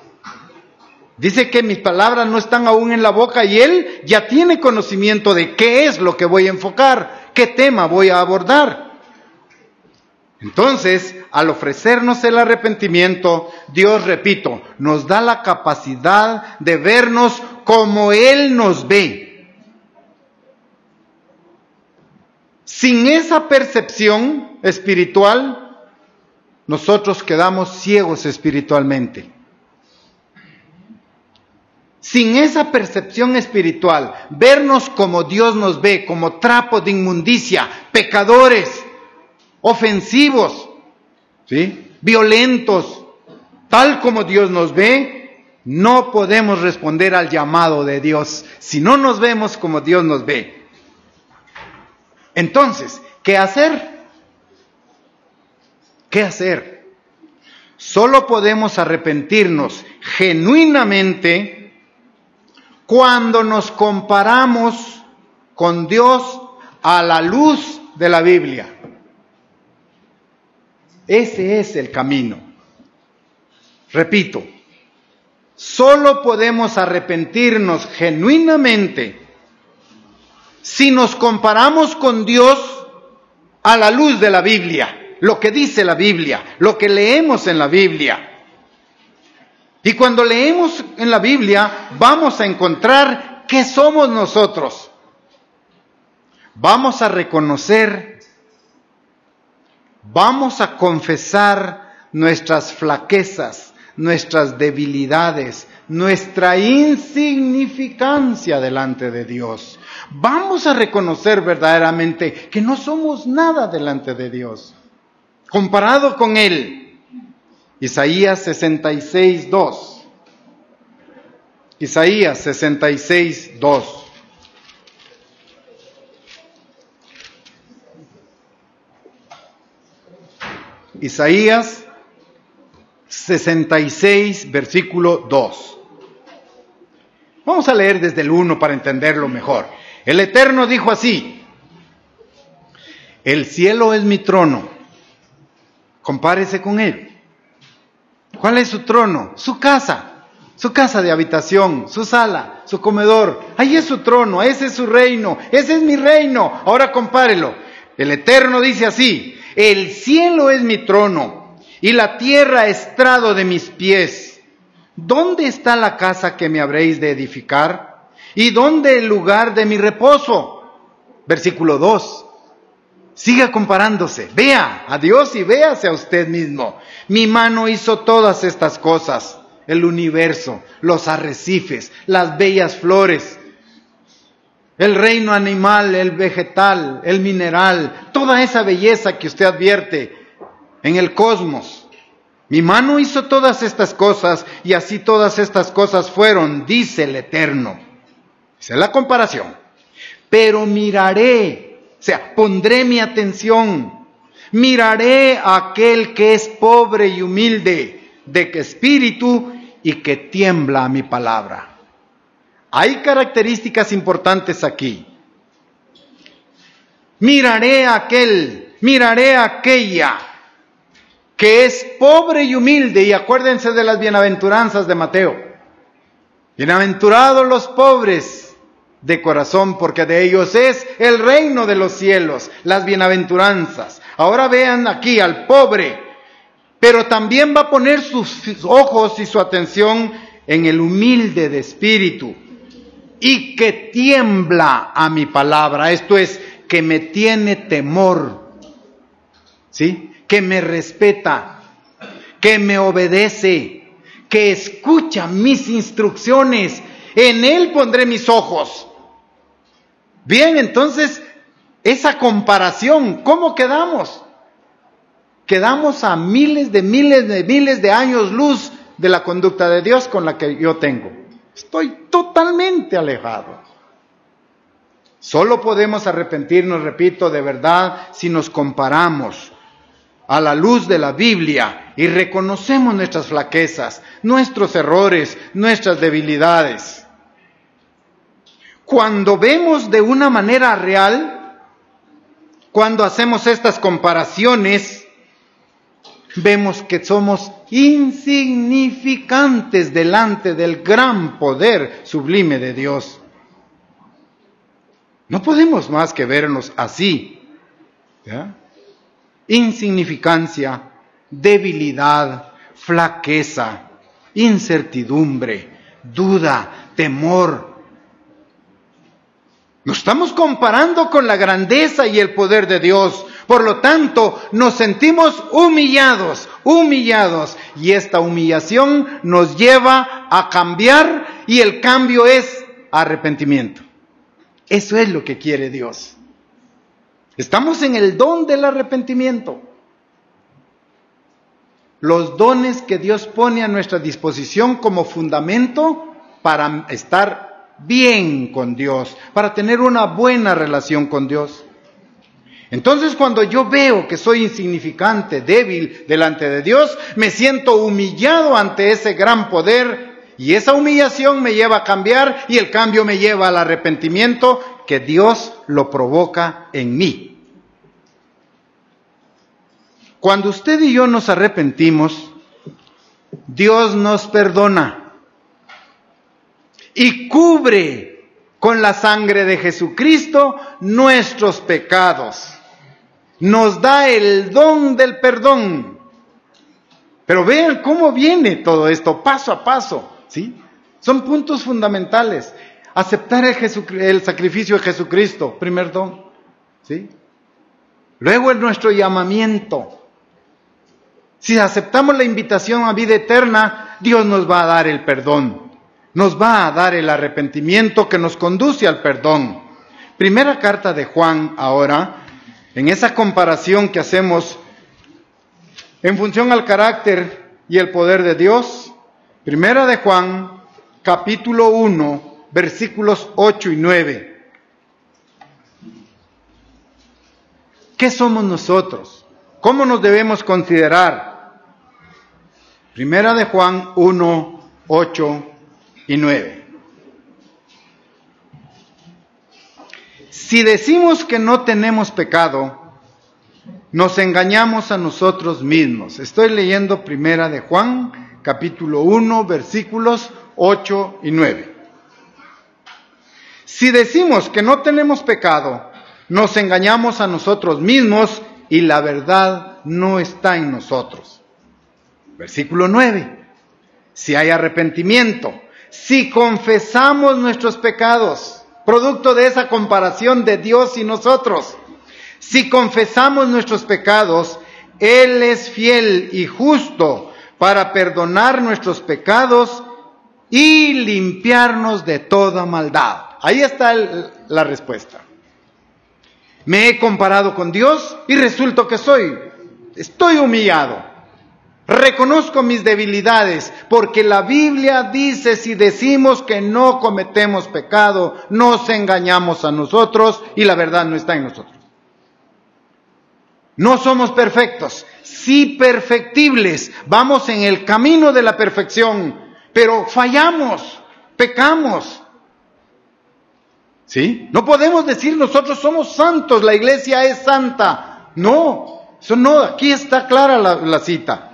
[SPEAKER 1] Dice que mis palabras no están aún en la boca y Él ya tiene conocimiento de qué es lo que voy a enfocar, qué tema voy a abordar. Entonces, al ofrecernos el arrepentimiento, Dios, repito, nos da la capacidad de vernos como Él nos ve. Sin esa percepción espiritual, nosotros quedamos ciegos espiritualmente. Sin esa percepción espiritual, vernos como Dios nos ve, como trapo de inmundicia, pecadores, ofensivos, ¿sí? Violentos, tal como Dios nos ve, no podemos responder al llamado de Dios si no nos vemos como Dios nos ve. Entonces, ¿qué hacer? ¿Qué hacer? Solo podemos arrepentirnos genuinamente cuando nos comparamos con Dios a la luz de la Biblia. Ese es el camino. Repito, solo podemos arrepentirnos genuinamente si nos comparamos con Dios a la luz de la Biblia, lo que dice la Biblia, lo que leemos en la Biblia. Y cuando leemos en la Biblia, vamos a encontrar qué somos nosotros. Vamos a reconocer, vamos a confesar nuestras flaquezas, nuestras debilidades, nuestra insignificancia delante de Dios. Vamos a reconocer verdaderamente que no somos nada delante de Dios, comparado con Él. Isaías 66:2. Isaías 66:2. Isaías 66, versículo 2. Vamos a leer desde el 1 para entenderlo mejor. El Eterno dijo así: el cielo es mi trono. Compárese con Él. ¿Cuál es su trono? Su casa de habitación, su sala, su comedor. Ahí es su trono, ese es su reino, ese es mi reino. Ahora compárelo. El Eterno dice así: el cielo es mi trono y la tierra estrado de mis pies. ¿Dónde está la casa que me habréis de edificar? ¿Y dónde el lugar de mi reposo? Versículo 2. Siga comparándose. Vea a Dios y véase a usted mismo. Mi mano hizo todas estas cosas. El universo, los arrecifes, las bellas flores, el reino animal, el vegetal, el mineral, toda esa belleza que usted advierte. en el cosmos. Mi mano hizo todas estas cosas y así todas estas cosas fueron, dice el Eterno. Esa es la comparación. Pero miraré, o sea, pondré mi atención, miraré a aquel que es pobre y humilde de espíritu y que tiembla a mi palabra. Hay características importantes aquí. Miraré a aquel, miraré a aquella que es pobre y humilde, y acuérdense de las bienaventuranzas de Mateo. Bienaventurados los pobres de corazón, porque de ellos es el reino de los cielos, las bienaventuranzas. Ahora vean aquí al pobre, pero también va a poner sus ojos y su atención en el humilde de espíritu, y que tiembla a mi palabra, esto es, que me tiene temor, ¿sí? Que me respeta, que me obedece, que escucha mis instrucciones, en él pondré mis ojos. Bien, entonces, esa comparación, ¿cómo quedamos? Quedamos a miles de años luz de la conducta de Dios con la que yo tengo. Estoy totalmente alejado. Solo podemos arrepentirnos, repito, de verdad, si nos comparamos a la luz de la Biblia y reconocemos nuestras flaquezas, nuestros errores, nuestras debilidades. Cuando vemos de una manera real, cuando hacemos estas comparaciones, vemos que somos insignificantes delante del gran poder sublime de Dios. No podemos más que vernos así, ¿ya? Insignificancia, debilidad, flaqueza, incertidumbre, duda, temor. Nos estamos comparando con la grandeza y el poder de Dios. Por lo tanto, nos sentimos humillados, y esta humillación nos lleva a cambiar, y el cambio es arrepentimiento. Eso es lo que quiere Dios. Estamos en el don del arrepentimiento. Los dones que Dios pone a nuestra disposición como fundamento para estar bien con Dios, para tener una buena relación con Dios. Entonces, cuando yo veo que soy insignificante, débil delante de Dios, me siento humillado ante ese gran poder, y esa humillación me lleva a cambiar, y el cambio me lleva al arrepentimiento, que Dios lo provoca en mí. Cuando usted y yo nos arrepentimos, Dios nos perdona y cubre con la sangre de Jesucristo nuestros pecados. Nos da el don del perdón. Pero vean cómo viene todo esto, paso a paso, ¿sí? Son puntos fundamentales. Aceptar el sacrificio de Jesucristo, primer don, ¿sí? Luego es nuestro llamamiento. Si aceptamos la invitación a vida eterna, Dios nos va a dar el perdón. Nos va a dar el arrepentimiento que nos conduce al perdón. Primera carta de Juan ahora, en esa comparación que hacemos en función al carácter y el poder de Dios. Primera de Juan, capítulo 1, versículos 8 y 9. ¿Qué somos nosotros? ¿Cómo nos debemos considerar? Primera de Juan 1, 8 y 9. Si decimos que no tenemos pecado, nos engañamos a nosotros mismos. Estoy leyendo Primera de Juan, capítulo 1, versículos 8 y 9. Si decimos que no tenemos pecado, nos engañamos a nosotros mismos y la verdad no está en nosotros. Versículo 9. Si hay arrepentimiento, si confesamos nuestros pecados, producto de esa comparación de Dios y nosotros, si confesamos nuestros pecados, Él es fiel y justo para perdonar nuestros pecados y limpiarnos de toda maldad. Ahí está la respuesta. Me he comparado con Dios y resulta que soy estoy humillado, reconozco mis debilidades, porque la Biblia dice, si decimos que no cometemos pecado, nos engañamos a nosotros y la verdad no está en nosotros. No somos perfectos, sí perfectibles, vamos en el camino de la perfección, pero fallamos, pecamos. ¿Sí? No podemos decir nosotros somos santos, la iglesia es santa. No, eso no, aquí está clara la cita.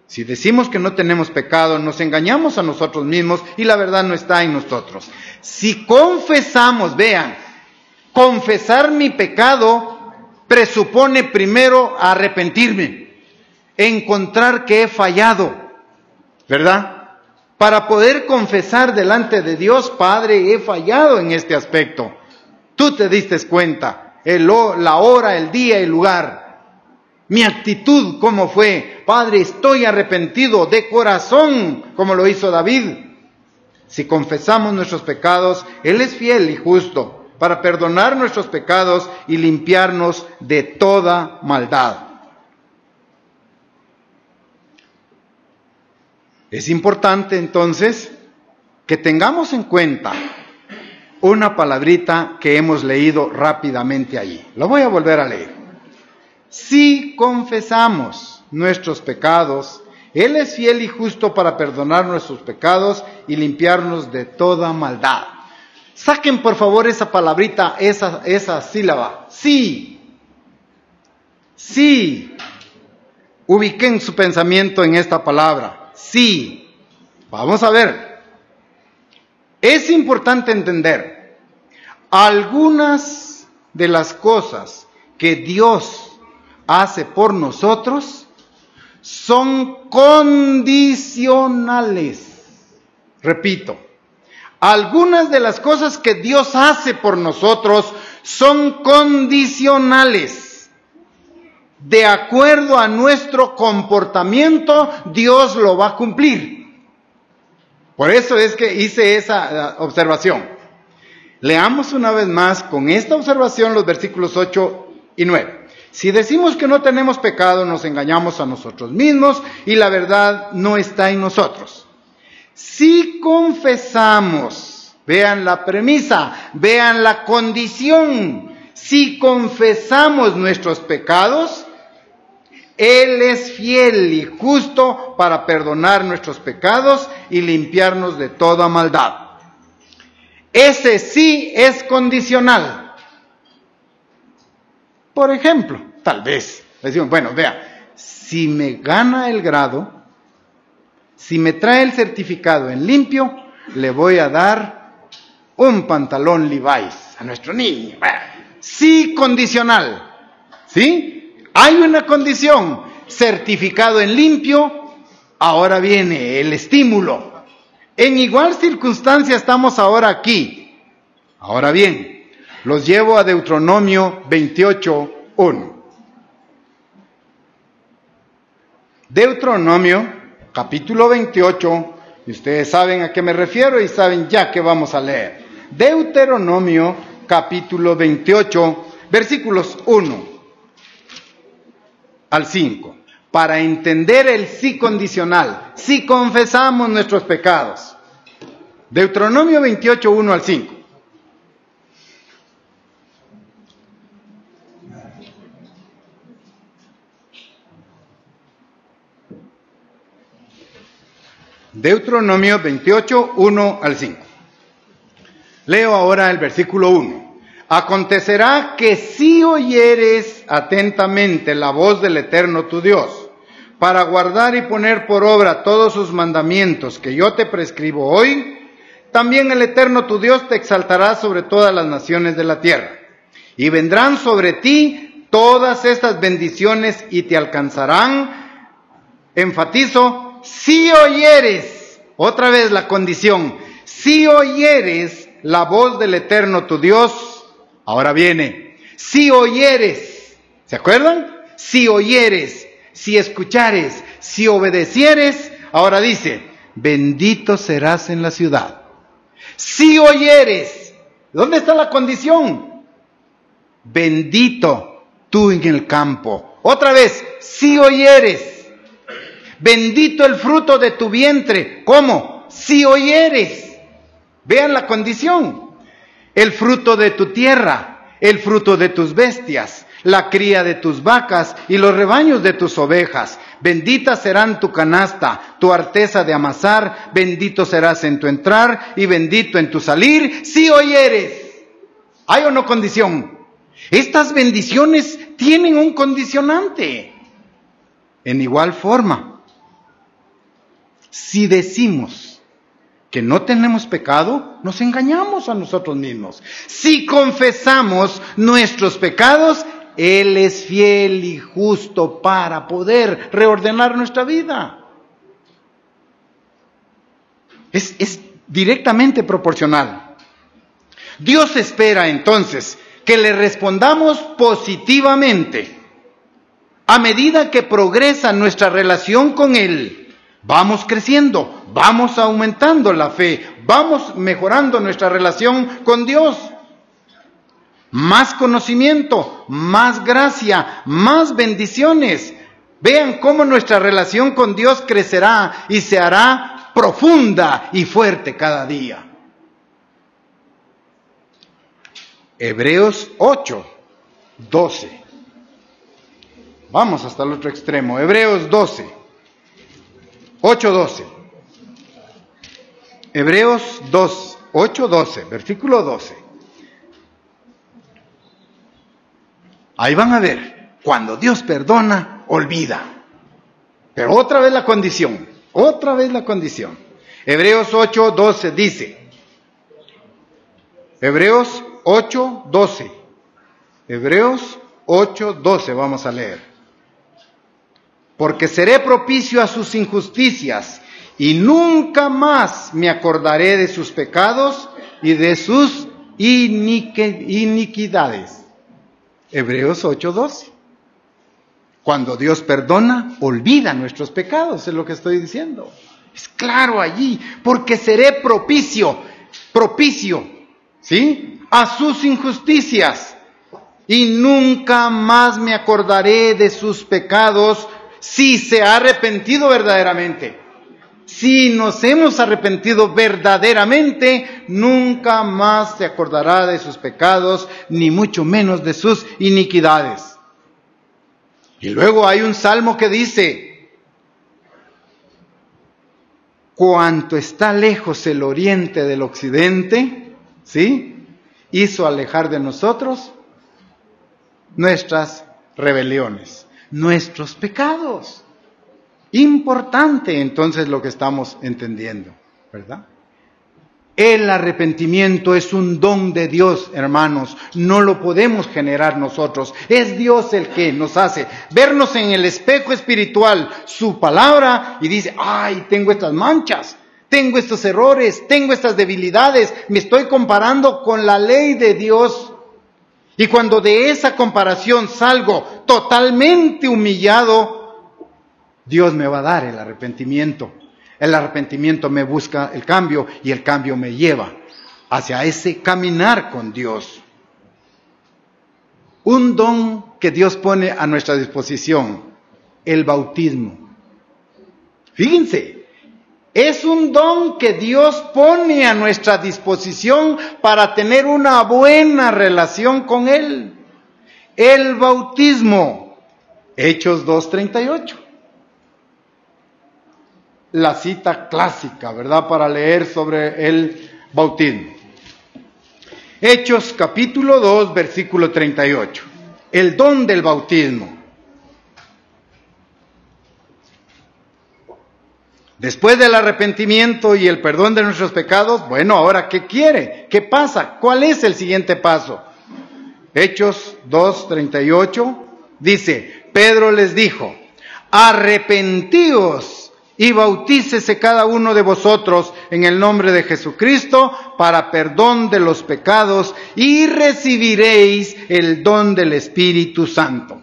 [SPEAKER 1] Si decimos que no tenemos pecado, nos engañamos a nosotros mismos y la verdad no está en nosotros. Si confesamos, vean, confesar mi pecado presupone primero arrepentirme, encontrar que he fallado, ¿verdad? Para poder confesar delante de Dios, Padre, he fallado en este aspecto. Tú te diste cuenta, la hora, el día, el lugar. Mi actitud, ¿cómo fue? Padre, estoy arrepentido de corazón, como lo hizo David. Si confesamos nuestros pecados, Él es fiel y justo para perdonar nuestros pecados y limpiarnos de toda maldad. Es importante entonces que tengamos en cuenta una palabrita que hemos leído rápidamente allí. Lo voy a volver a leer. Si confesamos nuestros pecados, Él es fiel y justo para perdonar nuestros pecados y limpiarnos de toda maldad. Saquen por favor esa palabrita, esa sílaba. Sí. Sí. Ubiquen su pensamiento en esta palabra. Sí. Vamos a ver. Es importante entender algunas de las cosas que Dios hace por nosotros son condicionales. Repito, algunas de las cosas que Dios hace por nosotros son condicionales. De acuerdo a nuestro comportamiento, Dios lo va a cumplir. Por eso es que hice esa observación. Leamos una vez más con esta observación los versículos 8 y 9. Si decimos que no tenemos pecado, nos engañamos a nosotros mismos y la verdad no está en nosotros. Si confesamos, vean la premisa, vean la condición, si confesamos nuestros pecados, Él es fiel y justo para perdonar nuestros pecados y limpiarnos de toda maldad. Ese sí es condicional. Por ejemplo, tal vez, decimos, bueno, vea, si me gana el grado, si me trae el certificado en limpio, le voy a dar un pantalón Levi's a nuestro niño. Sí, condicional. ¿Sí? Hay una condición, certificado en limpio, ahora viene el estímulo. En igual circunstancia estamos ahora aquí. Ahora bien, los llevo a Deuteronomio 28:1. Deuteronomio, capítulo 28, y ustedes saben a qué me refiero y saben ya que vamos a leer. Deuteronomio, capítulo 28, versículos 1 al 5. Para entender el sí condicional, si confesamos nuestros pecados. Deuteronomio 28, 1 al 5. Deuteronomio 28, 1 al 5. Leo ahora el versículo 1. Acontecerá que si oyeres atentamente la voz del Eterno tu Dios, para guardar y poner por obra todos sus mandamientos que yo te prescribo hoy, también el Eterno tu Dios te exaltará sobre todas las naciones de la tierra. Y vendrán sobre ti todas estas bendiciones y te alcanzarán, enfatizo, si oyeres, otra vez la condición, si oyeres la voz del Eterno tu Dios, ahora viene, si oyeres, ¿se acuerdan? Si oyeres, si escuchares, si obedecieres, ahora dice, bendito serás en la ciudad. Si oyeres, ¿dónde está la condición? Bendito tú en el campo, Otra vez, si oyeres. Bendito el fruto de tu vientre. ¿Cómo? Si oyeres. Vean la condición. El fruto de tu tierra, el fruto de tus bestias, la cría de tus vacas y los rebaños de tus ovejas. Bendita serán tu canasta, tu arteza de amasar, bendito serás en tu entrar y bendito en tu salir, si oyeres. ¿Hay o no condición? Estas bendiciones tienen un condicionante. En igual forma, si decimos que no tenemos pecado, nos engañamos a nosotros mismos. Si confesamos nuestros pecados, Él es fiel y justo para poder reordenar nuestra vida. Es directamente proporcional. Dios espera entonces que le respondamos positivamente. A medida que progresa nuestra relación con Él, vamos creciendo, vamos aumentando la fe, vamos mejorando nuestra relación con Dios. Más conocimiento, más gracia, más bendiciones. Vean cómo nuestra relación con Dios crecerá y se hará profunda y fuerte cada día. Hebreos 8:12. Vamos hasta el otro extremo. Hebreos 8:12. Hebreos 8:12, versículo 12. Ahí van a ver, cuando Dios perdona, olvida. Pero otra vez la condición. Hebreos 8:12 dice. Hebreos 8:12. Hebreos 8:12 vamos a leer. Porque seré propicio a sus injusticias y nunca más me acordaré de sus pecados y de sus iniquidades. Hebreos 8:12. Cuando Dios perdona, olvida nuestros pecados, es lo que estoy diciendo. Es claro allí, porque seré propicio, ¿sí? A sus injusticias y nunca más me acordaré de sus pecados. Si se ha arrepentido verdaderamente, si nos hemos arrepentido verdaderamente, nunca más se acordará de sus pecados, ni mucho menos de sus iniquidades. Y luego hay un salmo que dice, cuanto está lejos el oriente del occidente, ¿sí? Hizo alejar de nosotros nuestras rebeliones, nuestros pecados. Importante entonces lo que estamos entendiendo, ¿verdad? El arrepentimiento es un don de Dios, hermanos, no lo podemos generar nosotros, es Dios el que nos hace vernos en el espejo espiritual, su palabra, y dice, ay, tengo estas manchas, tengo estos errores, tengo estas debilidades, me estoy comparando con la ley de Dios. Y cuando de esa comparación salgo totalmente humillado, Dios me va a dar el arrepentimiento. El arrepentimiento me busca el cambio y el cambio me lleva hacia ese caminar con Dios. Un don que Dios pone a nuestra disposición, el bautismo. Fíjense. Es un don que Dios pone a nuestra disposición para tener una buena relación con Él. El bautismo. Hechos 2:38. La cita clásica, ¿verdad? Para leer sobre el bautismo. Hechos capítulo 2, versículo 38. El don del bautismo. Después del arrepentimiento y el perdón de nuestros pecados, bueno, ahora, ¿qué quiere? ¿Qué pasa? ¿Cuál es el siguiente paso? Hechos 2:38 dice, Pedro les dijo, arrepentíos y bautícese cada uno de vosotros en el nombre de Jesucristo para perdón de los pecados y recibiréis el don del Espíritu Santo.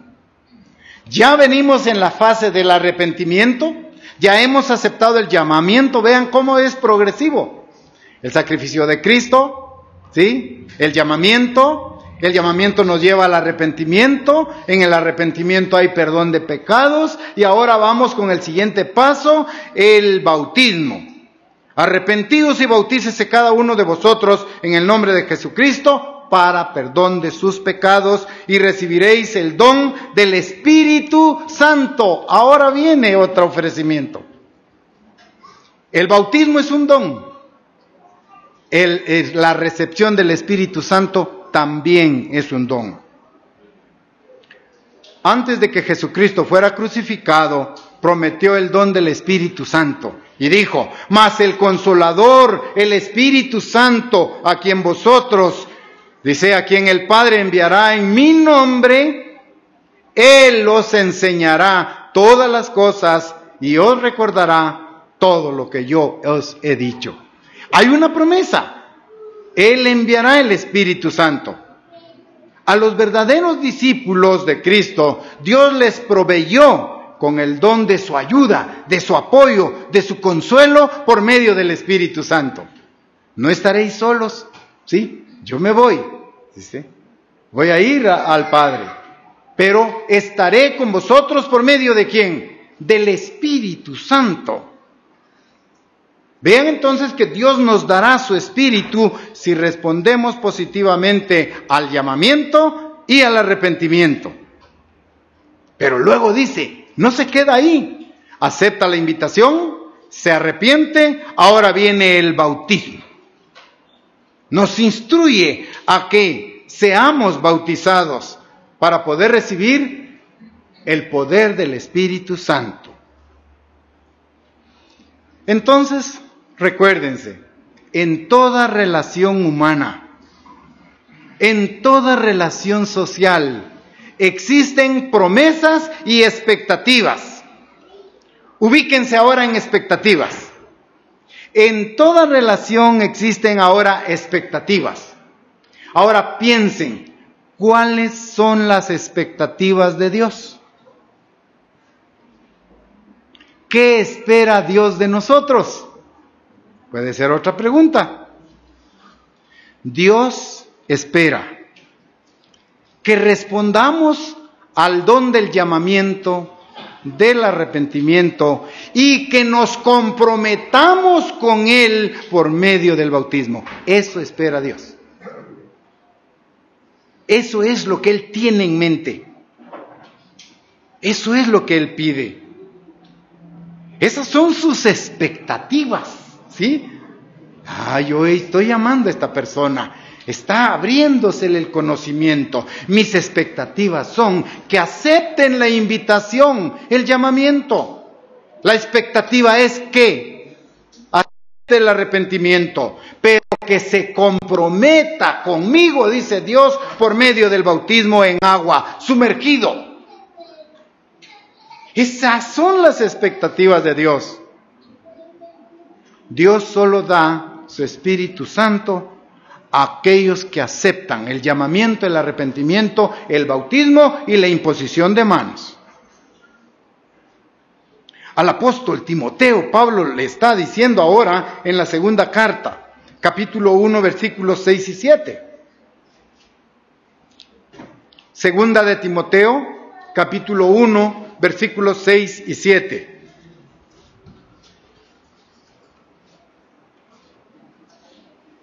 [SPEAKER 1] Ya venimos en la fase del arrepentimiento. Ya hemos aceptado el llamamiento, vean cómo es progresivo. El sacrificio de Cristo, ¿sí? El llamamiento, El llamamiento nos lleva al arrepentimiento, en el arrepentimiento hay perdón de pecados, y ahora vamos con el siguiente paso, el bautismo. Arrepentidos y bautícese cada uno de vosotros en el nombre de Jesucristo para perdón de sus pecados y recibiréis el don del Espíritu Santo. Ahora viene otro ofrecimiento. El bautismo es un don. La recepción del Espíritu Santo también es un don. Antes de que Jesucristo fuera crucificado, prometió el don del Espíritu Santo y dijo: mas el Consolador, el Espíritu Santo, a quien vosotros, dice, a quien el Padre enviará en mi nombre, Él os enseñará todas las cosas y os recordará todo lo que yo os he dicho. Hay una promesa: Él enviará el Espíritu Santo. A los verdaderos discípulos de Cristo, Dios les proveyó con el don de su ayuda, de su apoyo, de su consuelo por medio del Espíritu Santo. No estaréis solos, ¿sí? Yo me voy, ¿sí? Voy a ir al Padre, pero estaré con vosotros por medio de ¿quién? Del Espíritu Santo. Vean entonces que Dios nos dará su Espíritu si respondemos positivamente al llamamiento y al arrepentimiento. Pero luego dice, no se queda ahí, acepta la invitación, se arrepiente, ahora viene el bautismo. Nos instruye a que seamos bautizados para poder recibir el poder del Espíritu Santo. Entonces, recuérdense, en toda relación humana, en toda relación social, existen promesas y expectativas. Ubíquense ahora en expectativas. En toda relación existen ahora expectativas. Ahora piensen, ¿cuáles son las expectativas de Dios? ¿Qué espera Dios de nosotros? Puede ser otra pregunta. Dios espera que respondamos al don del llamamiento, del arrepentimiento y que nos comprometamos con Él por medio del bautismo. Eso espera Dios. Eso es lo que Él tiene en mente. Eso es lo que Él pide. Esas son sus expectativas, ¿sí? Yo estoy llamando a esta persona. Está abriéndosele el conocimiento. Mis expectativas son que acepten la invitación, el llamamiento. La expectativa es que acepte el arrepentimiento, pero que se comprometa conmigo, dice Dios, por medio del bautismo en agua, sumergido. Esas son las expectativas de Dios. Dios solo da su Espíritu Santo a aquellos que aceptan el llamamiento, el arrepentimiento, el bautismo y la imposición de manos. Al apóstol Timoteo, Pablo le está diciendo ahora en la segunda carta, capítulo 1, versículos 6 y 7. Segunda de Timoteo, capítulo 1, versículos 6 y 7.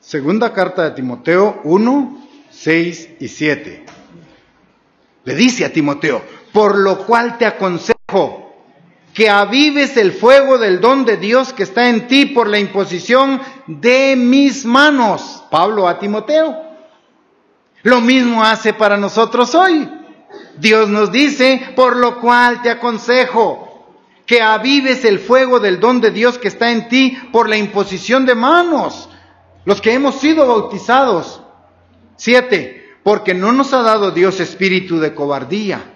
[SPEAKER 1] Segunda carta de Timoteo 1, 6 y 7. Le dice a Timoteo: por lo cual te aconsejo que avives el fuego del don de Dios que está en ti por la imposición de mis manos. Pablo a Timoteo. Lo mismo hace para nosotros hoy. Dios nos dice: por lo cual te aconsejo que avives el fuego del don de Dios que está en ti por la imposición de manos. Los que hemos sido bautizados. 7. Porque no nos ha dado Dios espíritu de cobardía,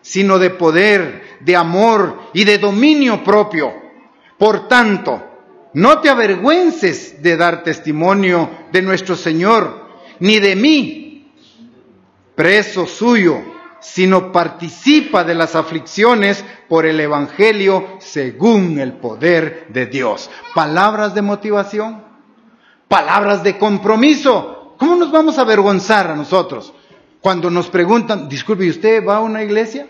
[SPEAKER 1] sino de poder, de amor y de dominio propio. Por tanto, no te avergüences de dar testimonio de nuestro Señor, ni de mí, preso suyo, sino participa de las aflicciones por el Evangelio según el poder de Dios. Palabras de motivación, palabras de compromiso. ¿Cómo nos vamos a avergonzar a nosotros? Cuando nos preguntan, disculpe, ¿y usted va a una iglesia?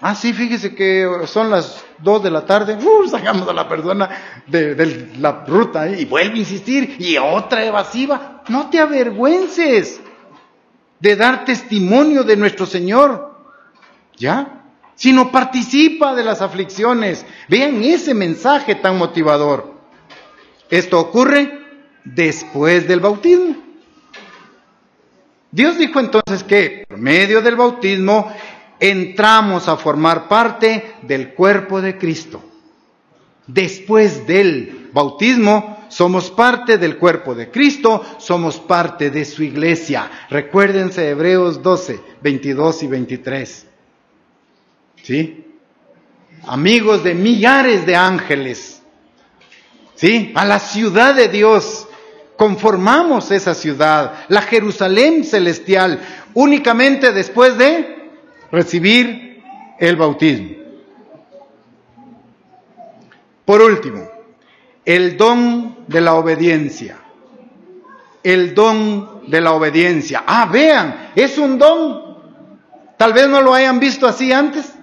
[SPEAKER 1] Ah, sí, fíjese que son las 2 de la tarde, sacamos a la persona de la ruta y vuelve a insistir, y otra evasiva. No te avergüences de dar testimonio de nuestro Señor, ¿ya? Sino participa de las aflicciones. Vean ese mensaje tan motivador. Esto ocurre después del bautismo. Dios dijo entonces que por medio del bautismo entramos a formar parte del cuerpo de Cristo. Después del bautismo somos parte del cuerpo de Cristo, somos parte de su iglesia. Recuérdense Hebreos 12, 22 y 23. ¿Sí? Amigos de millares de ángeles. ¿Sí? A la ciudad de Dios. Conformamos esa ciudad, la Jerusalén celestial, únicamente después de recibir el bautismo. Por último, el don de la obediencia. El don de la obediencia. Ah, vean, es un don. Tal vez no lo hayan visto así antes.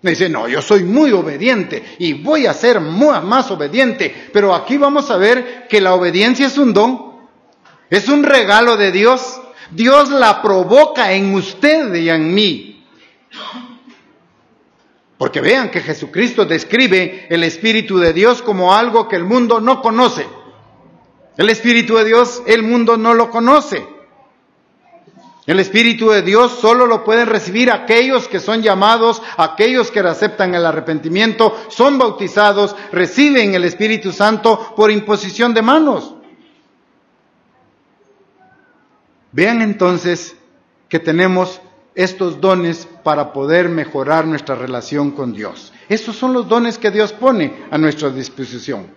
[SPEAKER 1] Me dice, no, yo soy muy obediente y voy a ser más obediente. Pero aquí vamos a ver que la obediencia es un don. Es un regalo de Dios. Dios la provoca en usted y en mí. Porque vean que Jesucristo describe el Espíritu de Dios como algo que el mundo no conoce. El Espíritu de Dios, el mundo no lo conoce. El Espíritu de Dios solo lo pueden recibir aquellos que son llamados, aquellos que aceptan el arrepentimiento, son bautizados, reciben el Espíritu Santo por imposición de manos. Vean entonces que tenemos estos dones para poder mejorar nuestra relación con Dios. Estos son los dones que Dios pone a nuestra disposición.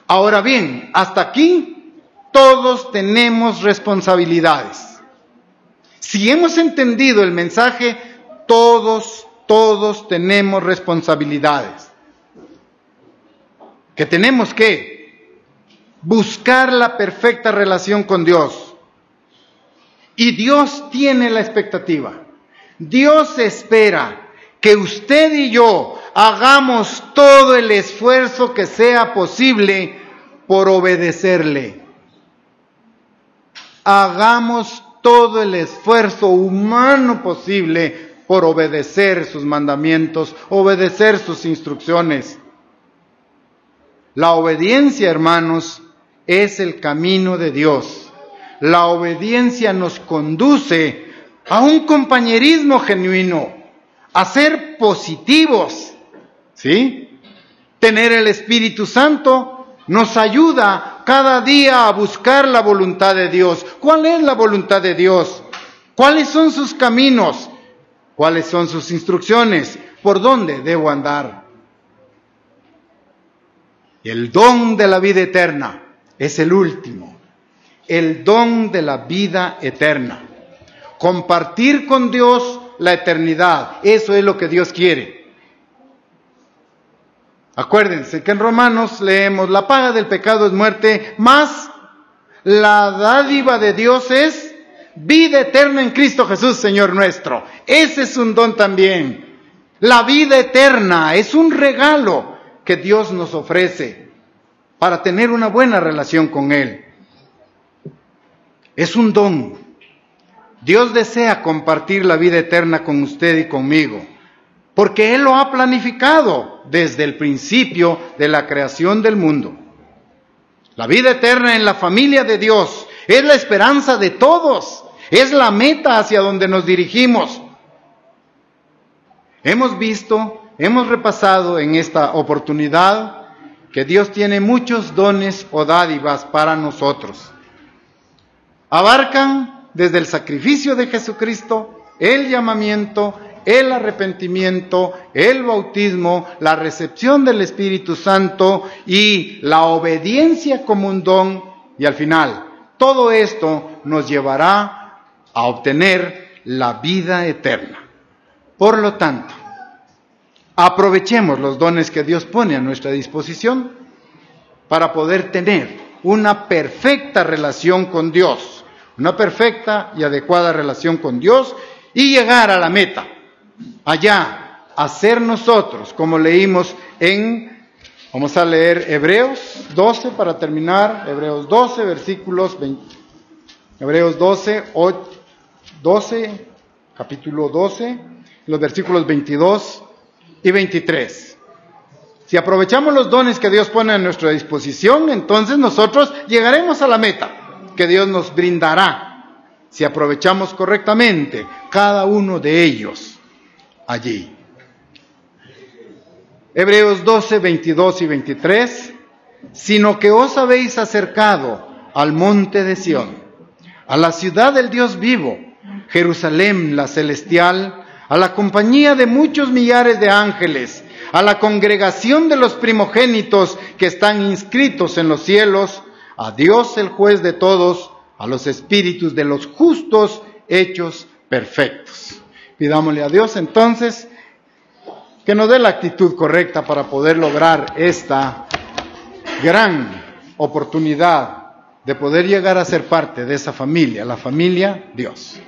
[SPEAKER 1] Ahora bien, hasta aquí todos tenemos responsabilidades. Si hemos entendido el mensaje, todos tenemos responsabilidades. Que tenemos que buscar la perfecta relación con Dios. Y Dios tiene la expectativa. Dios espera que usted y yo hagamos todo el esfuerzo que sea posible por obedecerle. Hagamos todo el esfuerzo humano posible por obedecer sus mandamientos, obedecer sus instrucciones. La obediencia, hermanos, es el camino de Dios. La obediencia nos conduce a un compañerismo genuino, a ser positivos, ¿sí? Tener el Espíritu Santo nos ayuda cada día a buscar la voluntad de Dios. ¿Cuál es la voluntad de Dios? ¿Cuáles son sus caminos? ¿Cuáles son sus instrucciones? ¿Por dónde debo andar? El don de la vida eterna es el último. El don de la vida eterna. Compartir con Dios la eternidad. Eso es lo que Dios quiere. Acuérdense que en Romanos leemos, la paga del pecado es muerte, mas la dádiva de Dios es vida eterna en Cristo Jesús, Señor nuestro. Ese es un don también. La vida eterna es un regalo que Dios nos ofrece para tener una buena relación con Él. Es un don. Dios desea compartir la vida eterna con usted y conmigo, porque Él lo ha planificado desde el principio de la creación del mundo. La vida eterna en la familia de Dios es la esperanza de todos, es la meta hacia donde nos dirigimos. Hemos visto, hemos repasado en esta oportunidad que Dios tiene muchos dones o dádivas para nosotros. Abarcan desde el sacrificio de Jesucristo, el llamamiento, el arrepentimiento, el bautismo, la recepción del Espíritu Santo y la obediencia como un don. Y al final, todo esto nos llevará a obtener la vida eterna. Por lo tanto, aprovechemos los dones que Dios pone a nuestra disposición para poder tener una perfecta relación con Dios, una perfecta y adecuada relación con Dios y llegar a la meta, allá, a ser nosotros, como leímos vamos a leer Hebreos 12 para terminar, Hebreos 12, versículos 20, Hebreos 12, capítulo 12, los versículos 22 y 23. Si aprovechamos los dones que Dios pone a nuestra disposición, entonces nosotros llegaremos a la meta que Dios nos brindará, si aprovechamos correctamente cada uno de ellos allí. Hebreos 12, 22 y 23, sino que os habéis acercado al monte de Sión, a la ciudad del Dios vivo, Jerusalén la celestial, a la compañía de muchos millares de ángeles, a la congregación de los primogénitos que están inscritos en los cielos, a Dios el juez de todos, a los espíritus de los justos hechos perfectos. Pidámosle a Dios entonces que nos dé la actitud correcta para poder lograr esta gran oportunidad de poder llegar a ser parte de esa familia, la familia Dios.